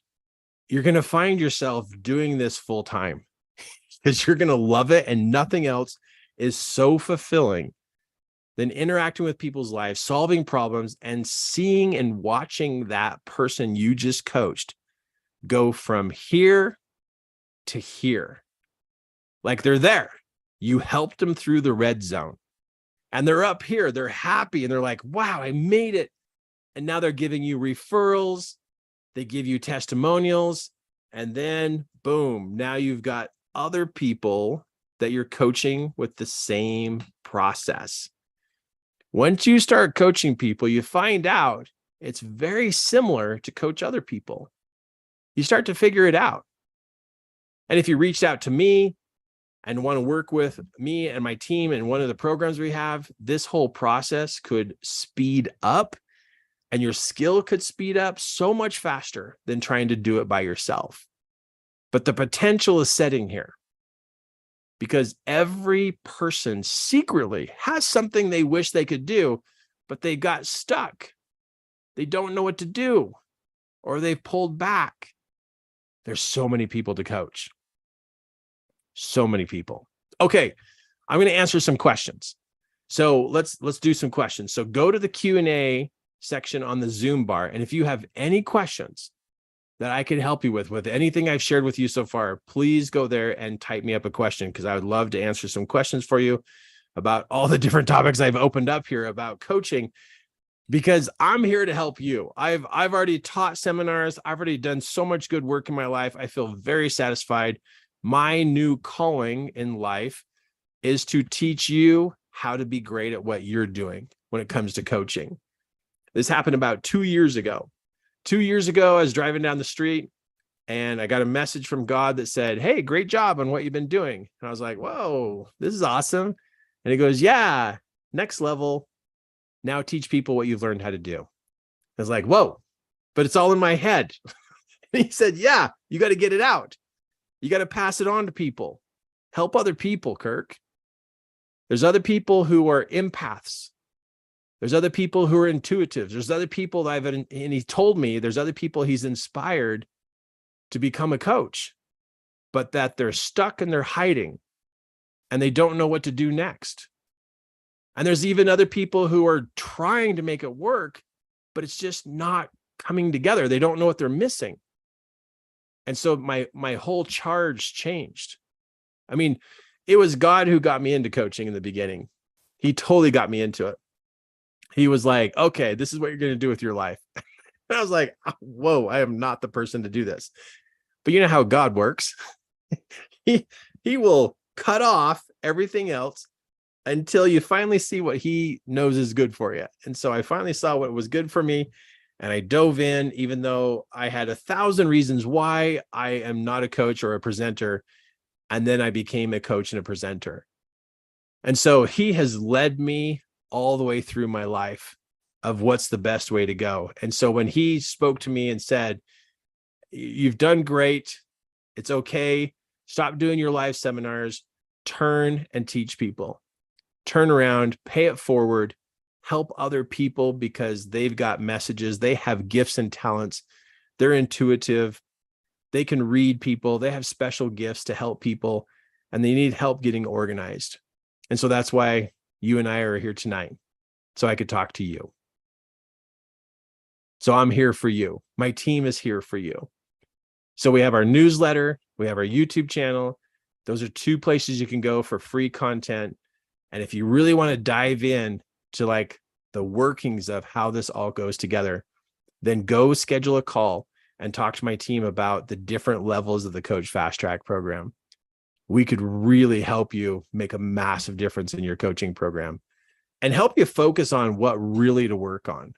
you're going to find yourself doing this full time because you're going to love it, and nothing else is so fulfilling than interacting with people's lives, solving problems, and seeing and watching that person you just coached go from here to here. Like they're there. You helped them through the red zone and they're up here. They're happy and they're like, wow, I made it. And now they're giving you referrals. They give you testimonials. And then boom, now you've got other people that you're coaching with the same process. Once you start coaching people, you find out it's very similar to coach other people. You start to figure it out. And if you reached out to me and want to work with me and my team in one of the programs we have, this whole process could speed up and your skill could speed up so much faster than trying to do it by yourself. But the potential is sitting here because every person secretly has something they wish they could do, but they got stuck. They don't know what to do, or they've pulled back. There's so many people to coach. So many people. Okay, I'm going to answer some questions. So let's do some questions. So go to the Q&A section on the Zoom bar. And if you have any questions that I can help you with anything I've shared with you so far, please go there and type me up a question, because I would love to answer some questions for you about all the different topics I've opened up here about coaching, because I'm here to help you. I've already taught seminars. I've already done so much good work in my life. I feel very satisfied. My new calling in life is to teach you how to be great at what you're doing when it comes to coaching. This happened about 2 years ago. 2 years ago, I was driving down the street and I got a message from God that said, hey, great job on what you've been doing. And I was like, whoa, this is awesome. And he goes, yeah, next level. Now teach people what you've learned how to do. I was like, whoa, but it's all in my head. And he said, yeah, you got to get it out. You got to pass it on to people. Help other people, Kirk. There's other people who are empaths. There's other people who are intuitives. There's other people that and he told me there's other people he's inspired to become a coach, but that they're stuck and they're hiding and they don't know what to do next. And there's even other people who are trying to make it work, but it's just not coming together. They don't know what they're missing. And so my whole charge changed. I mean, it was God who got me into coaching in the beginning. He totally got me into it. He was like, okay, this is what you're going to do with your life. And I was like, whoa, I am not the person to do this. But you know how God works. He will cut off everything else until you finally see what he knows is good for you. And so I finally saw what was good for me. And I dove in, even though I had 1,000 reasons why I am not a coach or a presenter. And then I became a coach and a presenter. And so he has led me all the way through my life of what's the best way to go. And so when he spoke to me and said, you've done great, it's okay, stop doing your live seminars, turn and teach people, turn around, pay it forward, help other people because they've got messages, they have gifts and talents, they're intuitive, they can read people, they have special gifts to help people, and they need help getting organized. And so that's why you and I are here tonight, so I could talk to you. So I'm here for you. My team is here for you. So we have our newsletter, we have our YouTube channel. Those are 2 places you can go for free content. And if you really want to dive in to like the workings of how this all goes together, then go schedule a call and talk to my team about the different levels of the Coach Fast Track program. We could really help you make a massive difference in your coaching program and help you focus on what really to work on,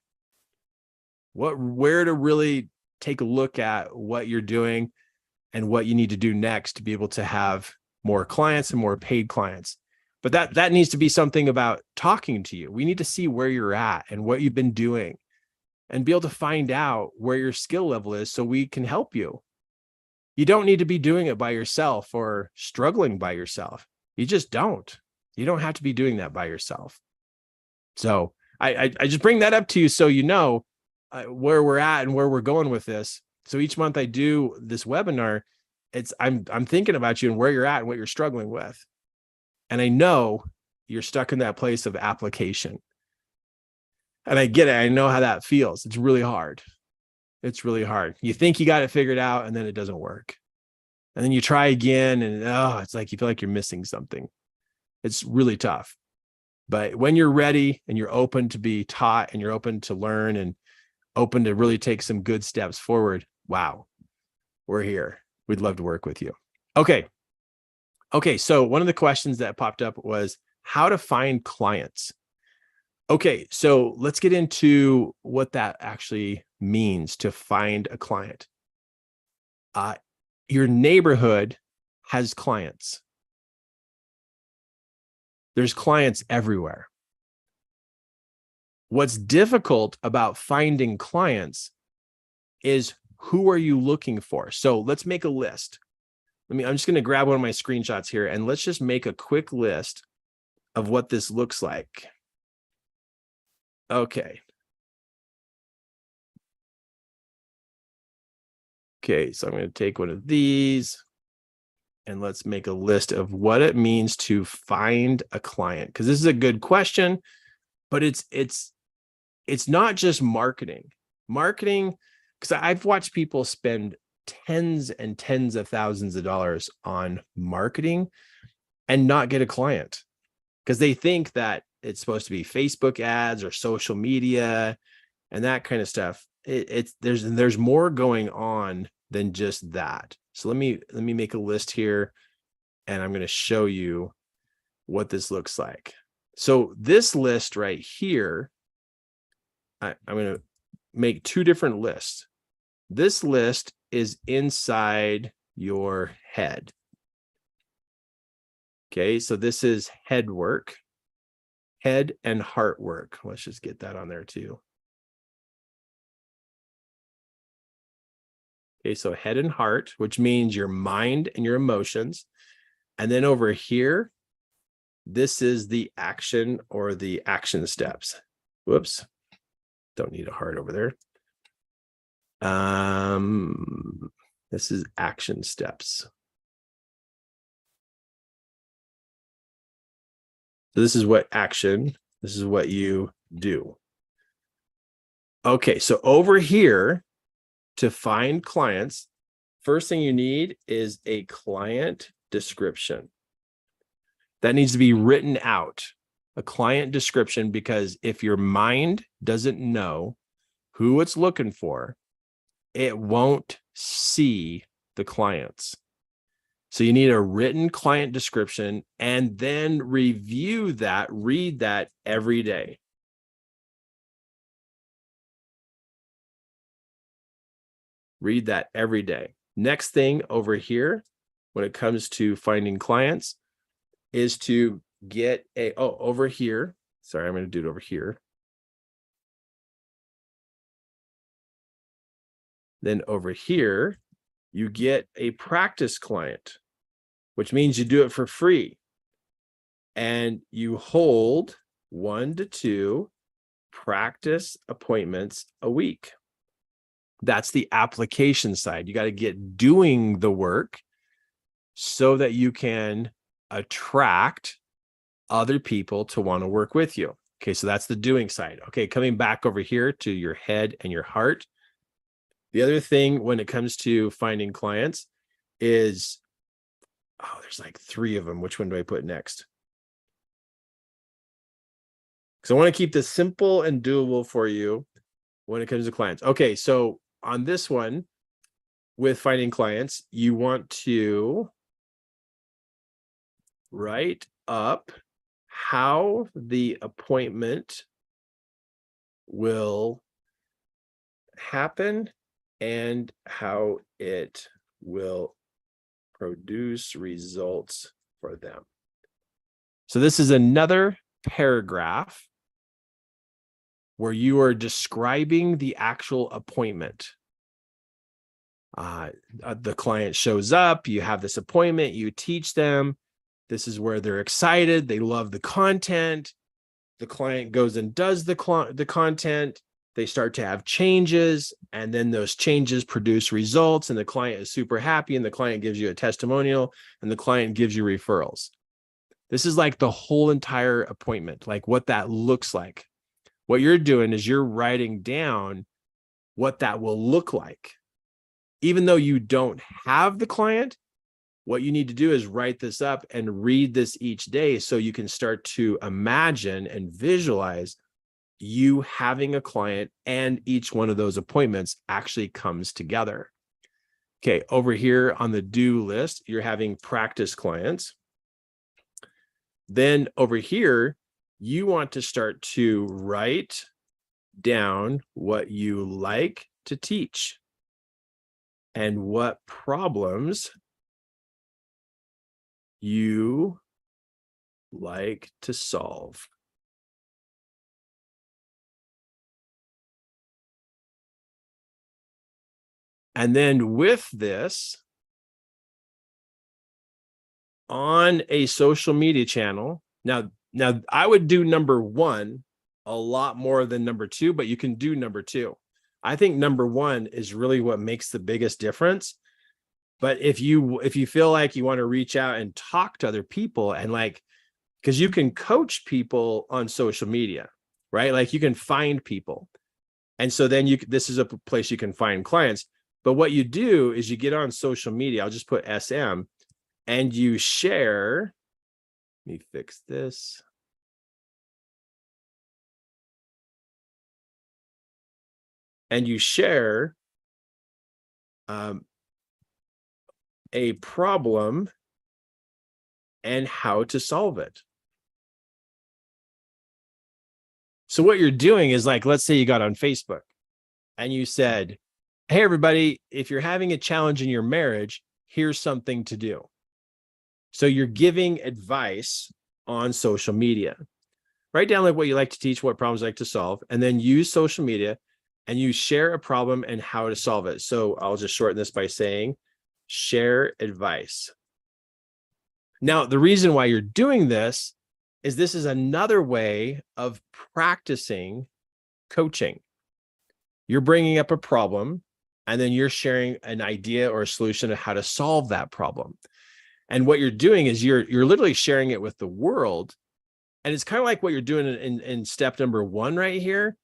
where to really take a look at what you're doing and what you need to do next to be able to have more clients and more paid clients. But that needs to be something about talking to you. We need to see where you're at and what you've been doing and be able to find out where your skill level is so we can help you. You don't need to be doing it by yourself or struggling by yourself. You just don't. You don't have to be doing that by yourself. So I just bring that up to you so you know where we're at and where we're going with this. So each month I do this webinar. I'm thinking about you and where you're at and what you're struggling with. And I know you're stuck in that place of application. And I get it. I know how that feels. It's really hard. It's really hard. You think you got it figured out and then it doesn't work. And then you try again and it's like you feel like you're missing something. It's really tough. But when you're ready and you're open to be taught and you're open to learn and open to really take some good steps forward, wow, we're here. We'd love to work with you. Okay. So one of the questions that popped up was how to find clients. Okay, so let's get into what that actually means to find a client. Your neighborhood has clients. There's clients everywhere. What's difficult about finding clients is who are you looking for? So let's make a list. I'm just going to grab one of my screenshots here and let's just make a quick list of what this looks like. Okay. Okay, so I'm going to take one of these and let's make a list of what it means to find a client, because this is a good question, but it's not just marketing. Marketing, because I've watched people spend tens and tens of thousands of dollars on marketing and not get a client because they think that it's supposed to be Facebook ads or social media and that kind of stuff. There's more going on than just that. So let me make a list here and I'm going to show you what this looks like. So this list right here, I'm going to make two different lists. This list is inside your head. Okay, so this is head work, head and heart work. Let's just get that on there too. Okay, so head and heart, which means your mind and your emotions. And then over here, this is the action or the action steps. Whoops, don't need a heart over there. This is action steps. So this is what action, this is what you do. Okay, so over here, to find clients, first thing you need is a client description. That needs to be written out, a client description, because if your mind doesn't know who it's looking for, it won't see the clients. So you need a written client description and then review that, read that every day. Read that every day. Next thing over here, when it comes to finding clients, is to get over here. Sorry, I'm going to do it over here. Then over here, you get a practice client, which means you do it for free. And you hold 1 to 2 practice appointments a week. That's the application side. You got to get doing the work so that you can attract other people to want to work with you. Okay, so that's the doing side. Okay, coming back over here to your head and your heart. The other thing when it comes to finding clients is, there's like 3 of them. Which one do I put next? Because I want to keep this simple and doable for you when it comes to clients. Okay, so on this one, with finding clients, you want to write up how the appointment will happen and how it will produce results for them. So this is another paragraph where you are describing the actual appointment. The client shows up, you have this appointment, you teach them, This is where they're excited. They love the content. The client goes and does the content. They start to have changes, and then those changes produce results, and the client is super happy, and the client gives you a testimonial, and the client gives you referrals. This is like the whole entire appointment, like what that looks like. What you're doing is you're writing down what that will look like. Even though you don't have the client, what you need to do is write this up and read this each day so you can start to imagine and visualize you having a client, and each one of those appointments actually comes together. Okay, over here on the do list, you're having practice clients. Then over here, you want to start to write down what you like to teach and what problems you like to solve. And then with this, on a social media channel, now I would do number one a lot more than number two, but you can do number two. I think number one is really what makes the biggest difference. But if you feel like you want to reach out and talk to other people, and like, because you can coach people on social media, right? Like you can find people. And so then this is a place you can find clients. But what you do is you get on social media. I'll just put SM, and you share. Let me fix this. And you share a problem and how to solve it. So what you're doing is, like, let's say you got on Facebook and you said, hey, everybody, if you're having a challenge in your marriage, here's something to do. So you're giving advice on social media. Write down like what you like to teach, what problems you like to solve, and then use social media and you share a problem and how to solve it. So I'll just shorten this by saying share advice. Now, the reason why you're doing this is another way of practicing coaching. You're bringing up a problem, and then you're sharing an idea or a solution of how to solve that problem. And what you're doing is you're literally sharing it with the world. And it's kind of like what you're doing in step number one right here,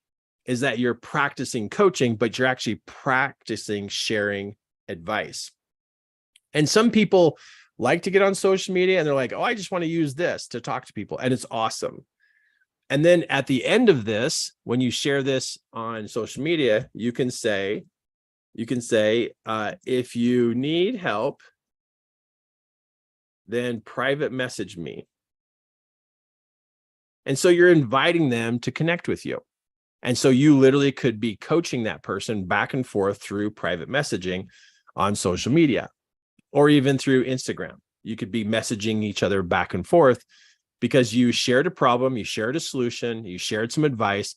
is that you're practicing coaching, but you're actually practicing sharing advice. And some people like to get on social media and they're like, oh, I just want to use this to talk to people. And it's awesome. And then at the end of this, when you share this on social media, you can say, if you need help, then private message me. And so you're inviting them to connect with you. And so you literally could be coaching that person back and forth through private messaging on social media, or even through Instagram. You could be messaging each other back and forth because you shared a problem, you shared a solution, you shared some advice,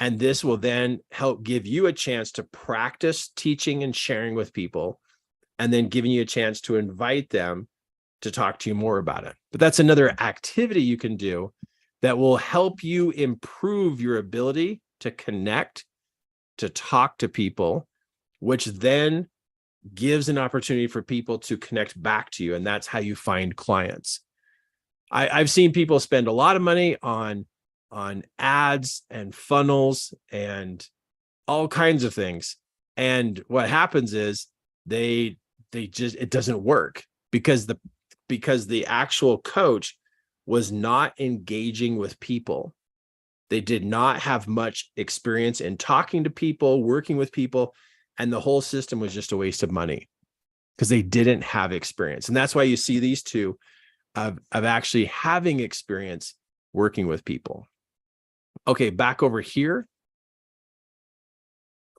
and this will then help give you a chance to practice teaching and sharing with people, and then giving you a chance to invite them to talk to you more about it. But that's another activity you can do that will help you improve your ability to connect, to talk to people, which then gives an opportunity for people to connect back to you. And that's how you find clients. I've seen people spend a lot of money on ads and funnels and all kinds of things. And what happens is it doesn't work because the actual coach was not engaging with people. They did not have much experience in talking to people, working with people, and the whole system was just a waste of money because they didn't have experience. And that's why you see these two of actually having experience working with people. Okay, back over here.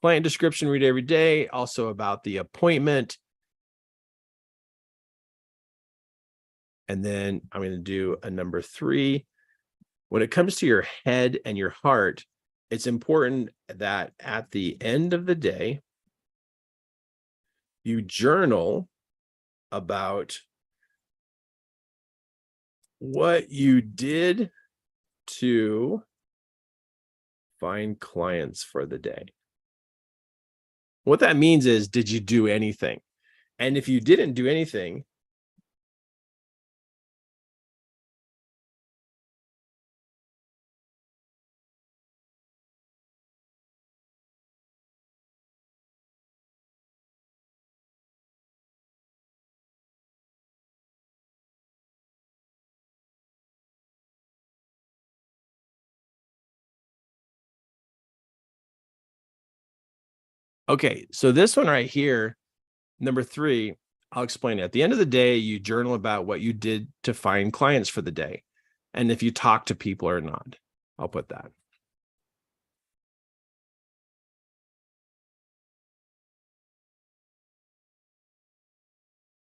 Client description, read every day, also about the appointment. And then I'm going to do a number 3. When it comes to your head and your heart, it's important that at the end of the day, you journal about what you did to find clients for the day. What that means is, did you do anything? And if you didn't do anything, okay, so this one right here, number 3, I'll explain it. At the end of the day, you journal about what you did to find clients for the day. And if you talk to people or not, I'll put that.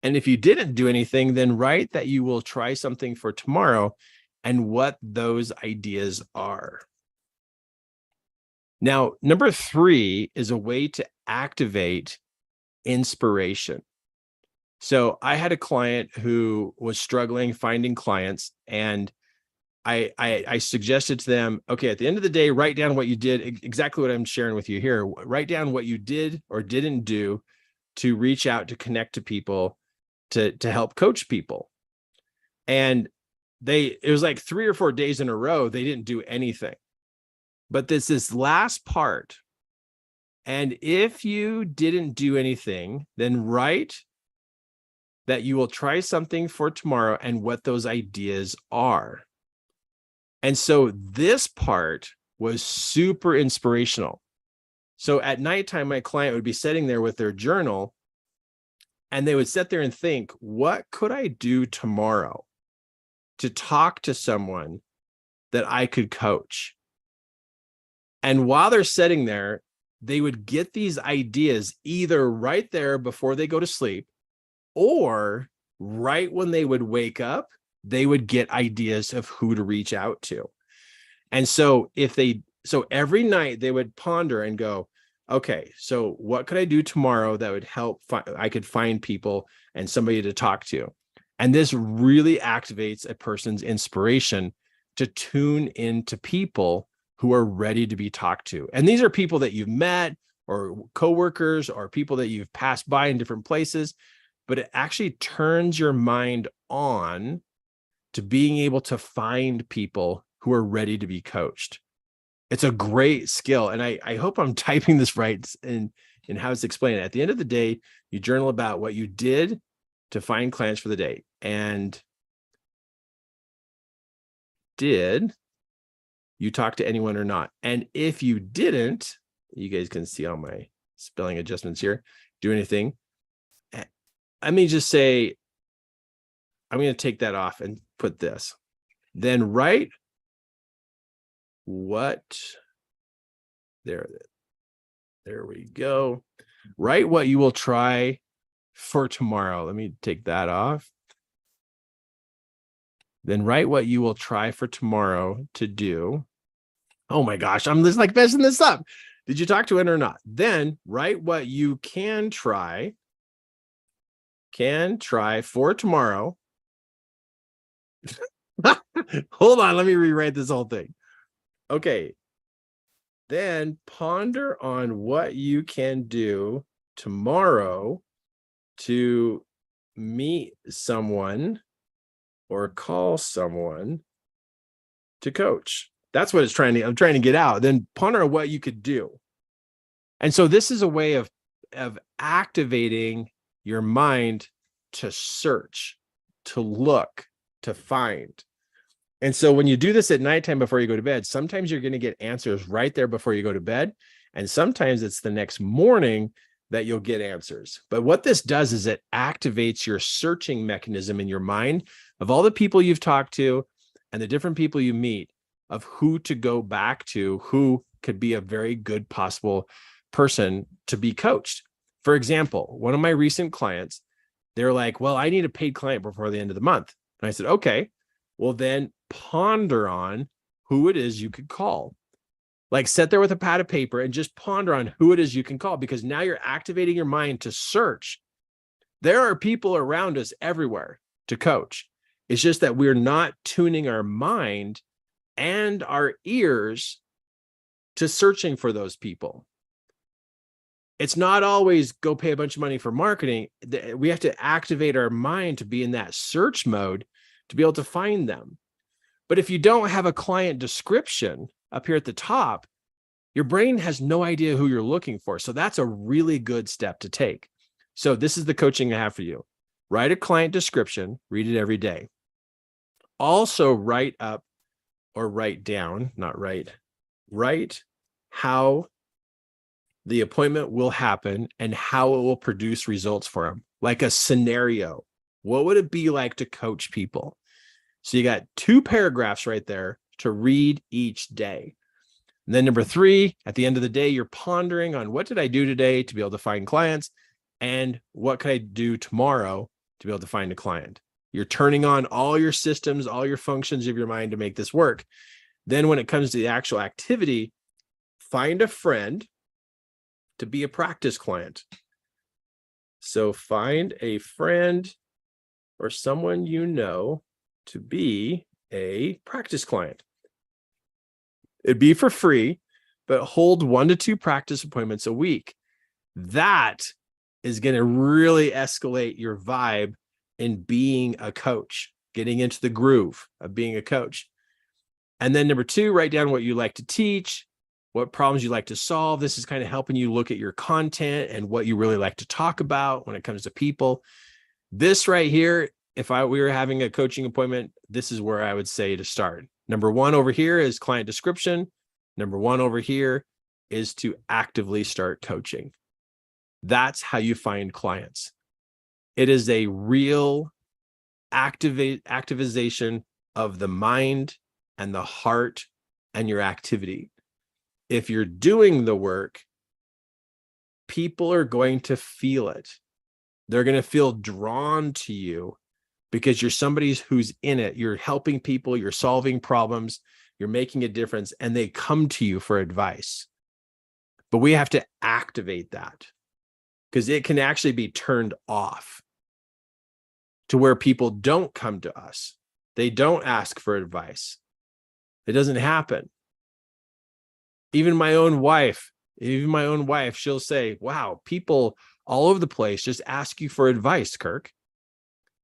And if you didn't do anything, then write that you will try something for tomorrow and what those ideas are. Now, number 3 is a way to activate inspiration. So I had a client who was struggling finding clients, and I suggested to them, okay, at the end of the day, write down what you did, exactly what I'm sharing with you here. Write down what you did or didn't do to reach out, to connect to people, to help coach people. And it was like 3 or 4 days in a row, they didn't do anything. But this last part, and if you didn't do anything, then write that you will try something for tomorrow and what those ideas are. And so this part was super inspirational. So at nighttime, my client would be sitting there with their journal, and they would sit there and think, what could I do tomorrow to talk to someone that I could coach? And while they're sitting there, they would get these ideas either right there before they go to sleep, or right when they would wake up, they would get ideas of who to reach out to. And so every night they would ponder and go, okay, so what could I do tomorrow that would help I could find people and somebody to talk to? And this really activates a person's inspiration to tune into people who are ready to be talked to. And these are people that you've met, or coworkers, or people that you've passed by in different places, but it actually turns your mind on to being able to find people who are ready to be coached. It's a great skill. And I hope I'm typing this right in how it's explained. At the end of the day, you journal about what you did to find clients for the day. And did you talk to anyone or not? And if you didn't, you guys can see all my spelling adjustments here, do anything. Let me just say, I'm going to take that off and put this. Then write what, there we go. Write what you will try for tomorrow. Let me take that off. Then write what you will try for tomorrow to do. Oh my gosh, I'm just like messing this up. Did you talk to it or not? Then write what you can try for tomorrow. Hold on, let me rewrite this whole thing. Okay. Then ponder on what you can do tomorrow to meet someone or call someone to coach. That's what I'm trying to get out. Then ponder on what you could do. And so this is a way of activating your mind to search, to look, to find. And so when you do this at nighttime before you go to bed, sometimes you're going to get answers right there before you go to bed. And sometimes it's the next morning that you'll get answers. But what this does is it activates your searching mechanism in your mind of all the people you've talked to and the different people you meet, of who to go back to, who could be a very good possible person to be coached. For example, one of my recent clients, they're like, well, I need a paid client before the end of the month. And I said, okay, well then ponder on who it is you could call. Like sit there with a pad of paper and just ponder on who it is you can call, because now you're activating your mind to search. There are people around us everywhere to coach. It's just that we're not tuning our mind and our ears to searching for those people. It's not always go pay a bunch of money for marketing. We have to activate our mind to be in that search mode to be able to find them. But if you don't have a client description up here at the top, your brain has no idea who you're looking for. So that's a really good step to take. So this is the coaching I have for you. Write a client description, read it every day. Also write up or write down, not write how the appointment will happen and how it will produce results for them, like a scenario. What would it be like to coach people? So you got 2 paragraphs right there to read each day. And then number 3, at the end of the day, you're pondering on what did I do today to be able to find clients, and what could I do tomorrow to be able to find a client? You're turning on all your systems, all your functions of your mind to make this work. Then when it comes to the actual activity, find a friend to be a practice client. So find a friend or someone you know to be a practice client. It'd be for free, but hold 1 to 2 practice appointments a week. That is going to really escalate your vibe in being a coach, getting into the groove of being a coach. And then number 2, write down what you like to teach, what problems you like to solve. This is kind of helping you look at your content and what you really like to talk about when it comes to people. This right here, if we were having a coaching appointment, this is where I would say to start. Number 1 over here is client description. Number 1 over here is to actively start coaching. That's how you find clients. It is a real activization of the mind and the heart and your activity. If you're doing the work, people are going to feel it. They're going to feel drawn to you because you're somebody who's in it. You're helping people, you're solving problems, you're making a difference, and they come to you for advice. But we have to activate that because it can actually be turned off to where people don't come to us. They don't ask for advice. It doesn't happen. Even my own wife, she'll say, wow, people all over the place just ask you for advice, Kirk.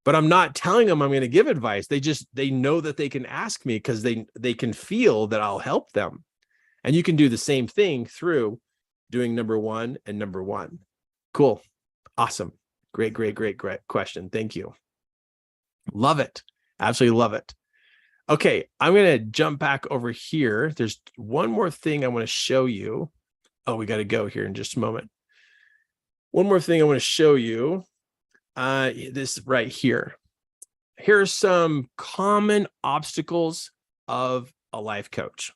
But I'm not telling them I'm going to give advice. They know that they can ask me because they can feel that I'll help them. And you can do the same thing through doing number 1 and number 1. Cool. Awesome. Great question. Thank you. Love it. Absolutely love it. Okay, I'm going to jump back over here. There's one more thing I want to show you. Oh, we got to go here in just a moment. One more thing I want to show you. This right here. Here are some common obstacles of a life coach.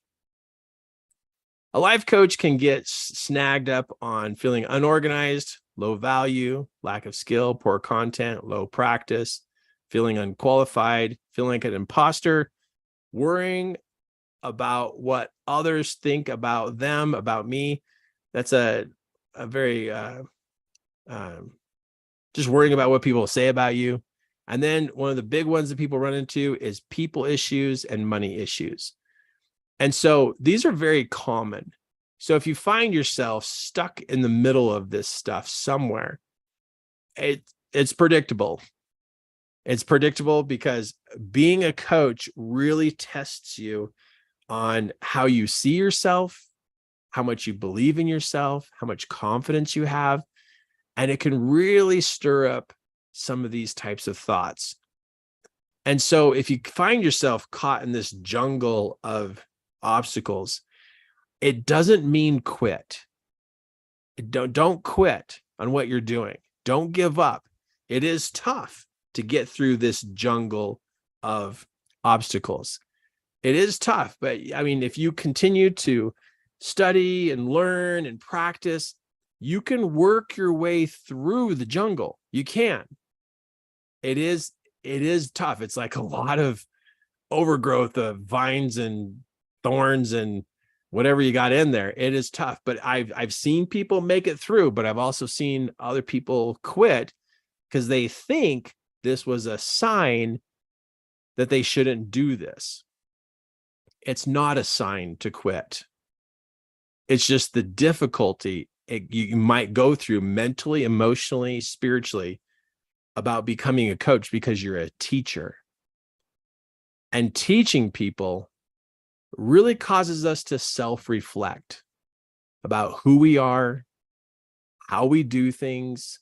A life coach can get snagged up on feeling unorganized, low value, lack of skill, poor content, low practice, feeling unqualified, feeling like an imposter, worrying about what others think about them, about me. That's a very just worrying about what people say about you. And then one of the big ones that people run into is people issues and money issues. And so these are very common. So if you find yourself stuck in the middle of this stuff somewhere, it's predictable. It's predictable because being a coach really tests you on how you see yourself, how much you believe in yourself, how much confidence you have. And it can really stir up some of these types of thoughts. And so if you find yourself caught in this jungle of obstacles, it doesn't mean quit. Don't quit on what you're doing. Don't give up. It is tough to get through this jungle of obstacles. It is tough, but I mean, if you continue to study and learn and practice, you can work your way through the jungle. You can. It is tough. It's like a lot of overgrowth of vines and thorns and whatever you got in there. It is tough, but I've seen people make it through, but I've also seen other people quit because they think this was a sign that they shouldn't do this. It's not a sign to quit. It's just the difficulty you might go through mentally, emotionally, spiritually about becoming a coach because you're a teacher. And teaching people really causes us to self-reflect about who we are, how we do things.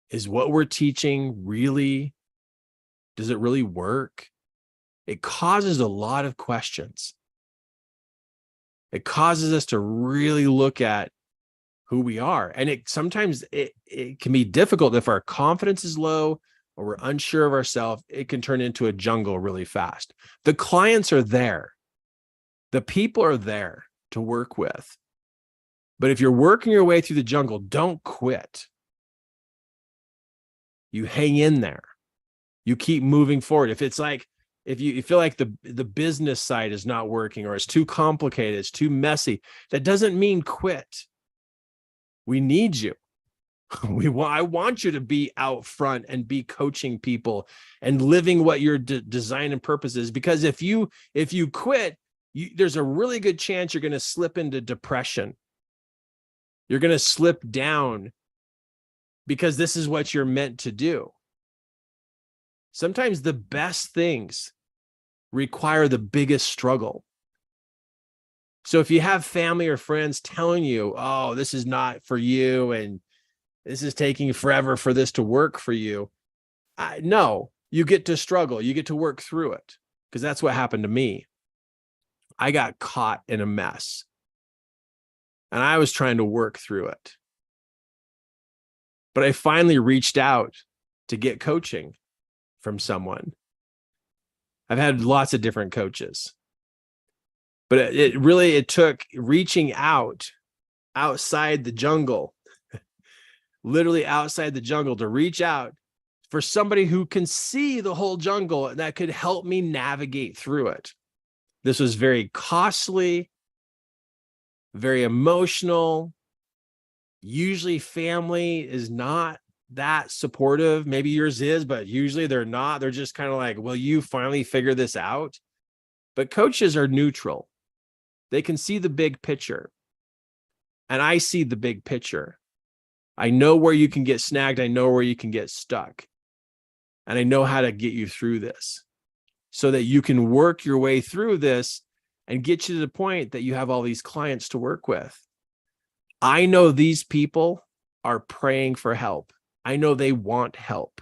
Is what we're teaching really, does it really work? It causes a lot of questions. It causes us to really look at who we are. And sometimes it can be difficult if our confidence is low or we're unsure of ourselves. It can turn into a jungle really fast. The clients are there. The people are there to work with. But if you're working your way through the jungle, don't quit. You hang in there. You keep moving forward. If you feel like the business side is not working or it's too complicated, it's too messy, that doesn't mean quit. We need you. I want you to be out front and be coaching people and living what your design and purpose is. Because if you quit, there's a really good chance you're going to slip into depression. You're going to slip down because this is what you're meant to do. Sometimes the best things require the biggest struggle. So if you have family or friends telling you, oh, this is not for you, and this is taking forever for this to work for you, no, you get to struggle. You get to work through it, because that's what happened to me. I got caught in a mess, and I was trying to work through it. But I finally reached out to get coaching from someone. I've had lots of different coaches, but it took reaching out outside the jungle, literally outside the jungle, to reach out for somebody who can see the whole jungle and that could help me navigate through it. This was very costly, very emotional. Usually family is not that supportive. Maybe yours is, but usually they're not. They're just kind of like, will you finally figure this out? But coaches are neutral. They can see the big picture. And I see the big picture. I know where you can get snagged. I know where you can get stuck. And I know how to get you through this so that you can work your way through this and get you to the point that you have all these clients to work with. I know these people are praying for help. I know they want help.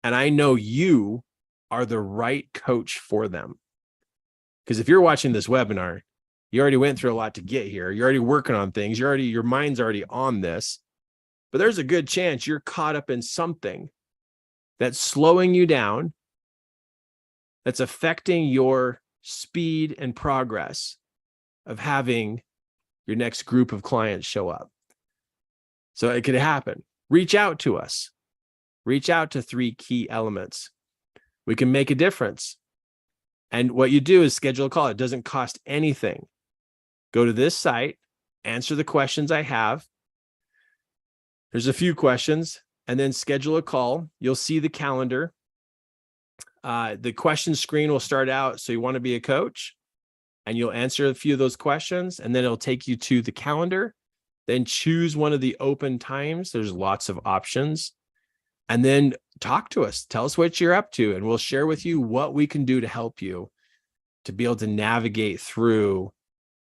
And I know you are the right coach for them. Because if you're watching this webinar, you already went through a lot to get here. You're already working on things. Your mind's already on this. But there's a good chance you're caught up in something that's slowing you down, that's affecting your speed and progress of having your next group of clients show up. So it could happen. Reach out to us. Reach out to 3 key elements. We can make a difference. And what you do is schedule a call. It doesn't cost anything. Go to this site, answer the questions I have. There's a few questions, and then schedule a call. You'll see the calendar. The question screen will start out, so you want to be a coach, and you'll answer a few of those questions, and then it'll take you to the calendar. Then choose one of the open times. There's lots of options. And then talk to us. Tell us what you're up to, and we'll share with you what we can do to help you to be able to navigate through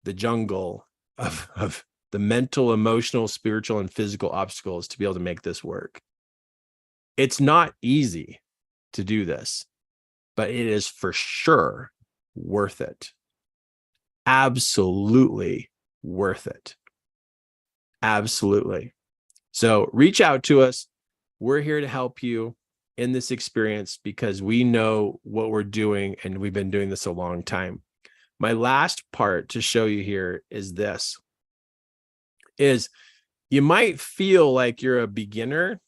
the jungle of the mental, emotional, spiritual, and physical obstacles to be able to make this work. It's not easy to do this, but it is for sure worth it. Absolutely worth it. Absolutely. So reach out to us. We're here to help you in this experience because we know what we're doing and we've been doing this a long time. My last part to show you here is this. You might feel like you're a beginner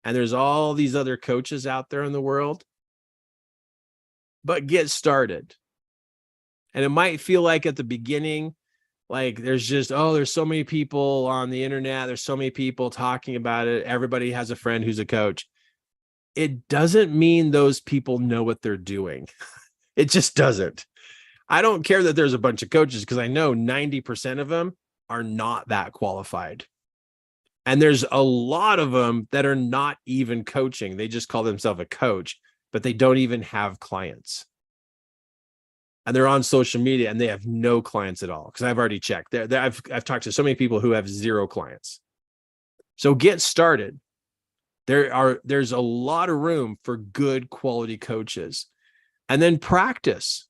and there's all these other coaches out there in the world, but get started. And it might feel like at the beginning, like there's so many people on the internet. There's so many people talking about it. Everybody has a friend who's a coach. it doesn't mean those people know what they're doing. It just doesn't. I don't care that there's a bunch of coaches, because I know 90% of them are not that qualified. And there's a lot of them that are not even coaching. They just call themselves a coach, but they don't even have clients. And they're on social media and they have no clients at all. Because I've already checked. I've talked to so many people who have 0 clients. So get started. There's a lot of room for good quality coaches. And then practice.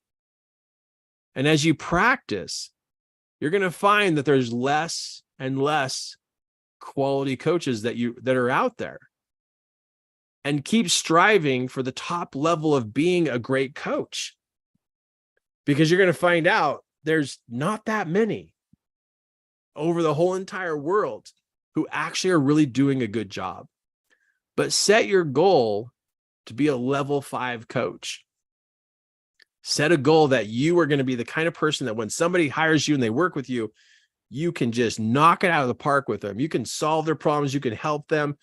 And as you practice, you're going to find that there's less and less quality coaches that are out there. And keep striving for the top level of being a great coach, because you're going to find out there's not that many over the whole entire world who actually are really doing a good job. But set your goal to be a level 5 coach. Set a goal that you are going to be the kind of person that when somebody hires you and they work with you, you can just knock it out of the park with them. You can solve their problems. You can help them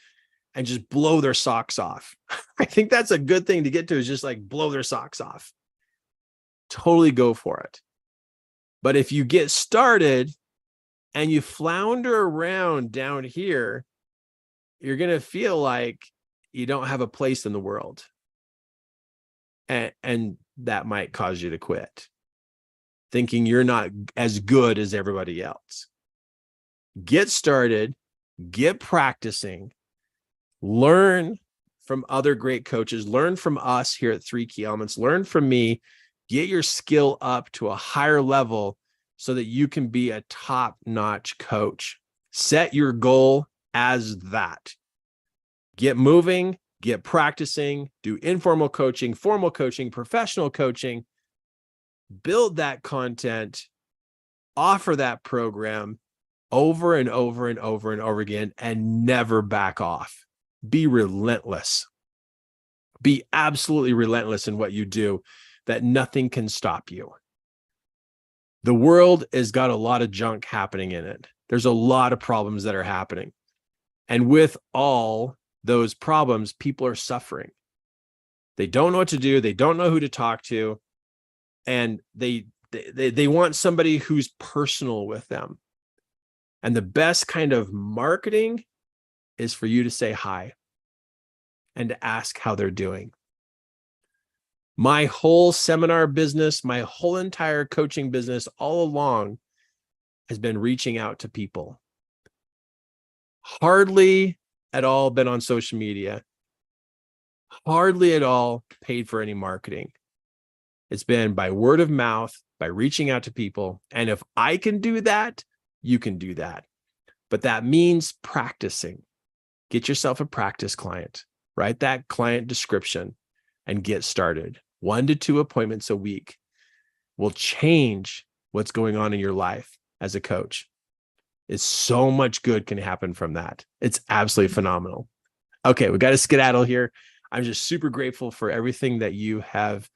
and just blow their socks off. I think that's a good thing to get to, is just like blow their socks off. Totally go for it. But if you get started and you flounder around down here, you're going to feel like you don't have a place in the world. And that might cause you to quit, thinking you're not as good as everybody else. Get started, get practicing, learn from other great coaches, learn from us here at 3 Key Elements, learn from me, get your skill up to a higher level so that you can be a top-notch coach. Set your goal as that. Get moving, get practicing, do informal coaching, formal coaching, professional coaching, build that content, offer that program over and over and over and over again, and never back off. Be relentless. Be absolutely relentless in what you do, that nothing can stop you. The world has got a lot of junk happening in it. There's a lot of problems that are happening. And with all those problems, people are suffering. They don't know what to do. They don't know who to talk to. And they want somebody who's personal with them. And the best kind of marketing is for you to say hi and to ask how they're doing. My whole seminar business, my whole entire coaching business all along has been reaching out to people. Hardly at all been on social media. Hardly at all paid for any marketing. It's been by word of mouth, by reaching out to people. And if I can do that, you can do that. But that means practicing. Get yourself a practice client. Write that client description and get started. 1 to 2 appointments a week will change what's going on in your life as a coach. It's so much good can happen from that. It's absolutely phenomenal. Okay, we got to skedaddle here. I'm just super grateful for everything that you have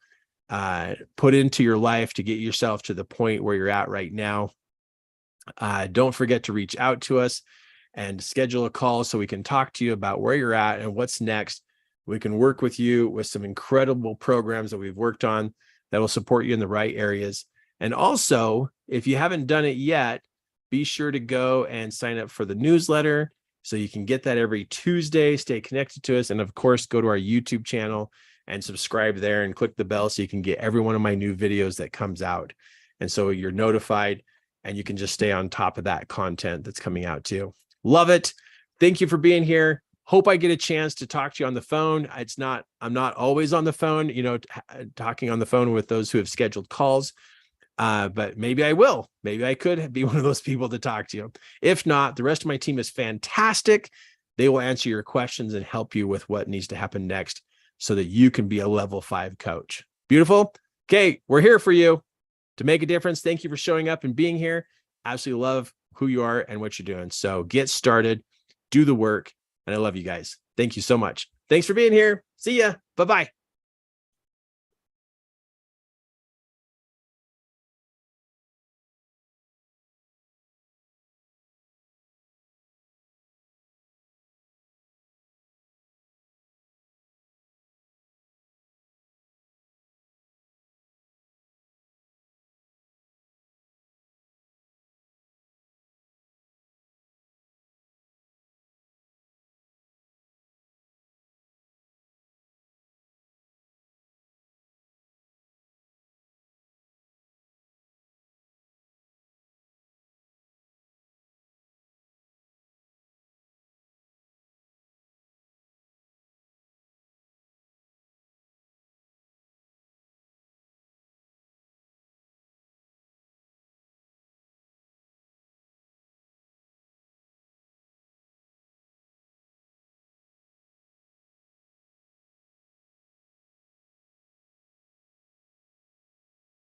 put into your life to get yourself to the point where you're at right now. Don't forget to reach out to us and schedule a call so we can talk to you about where you're at and what's next. We can work with you with some incredible programs that we've worked on that will support you in the right areas. And also, if you haven't done it yet, be sure to go and sign up for the newsletter so you can get that every Tuesday. Stay connected to us. And of course, go to our YouTube channel and subscribe there and click the bell so you can get every one of my new videos that comes out. And so you're notified and you can just stay on top of that content that's coming out too. Love it. Thank you for being here. Hope I get a chance to talk to you on the phone. I'm not always on the phone, talking on the phone with those who have scheduled calls. But maybe I will. Maybe I could be one of those people to talk to you. If not, the rest of my team is fantastic. They will answer your questions and help you with what needs to happen next so that you can be a level 5 coach. Beautiful. Okay, we're here for you to make a difference. Thank you for showing up and being here. Absolutely love who you are and what you're doing. So get started, do the work, and I love you guys. Thank you so much. Thanks for being here. See ya. Bye-bye.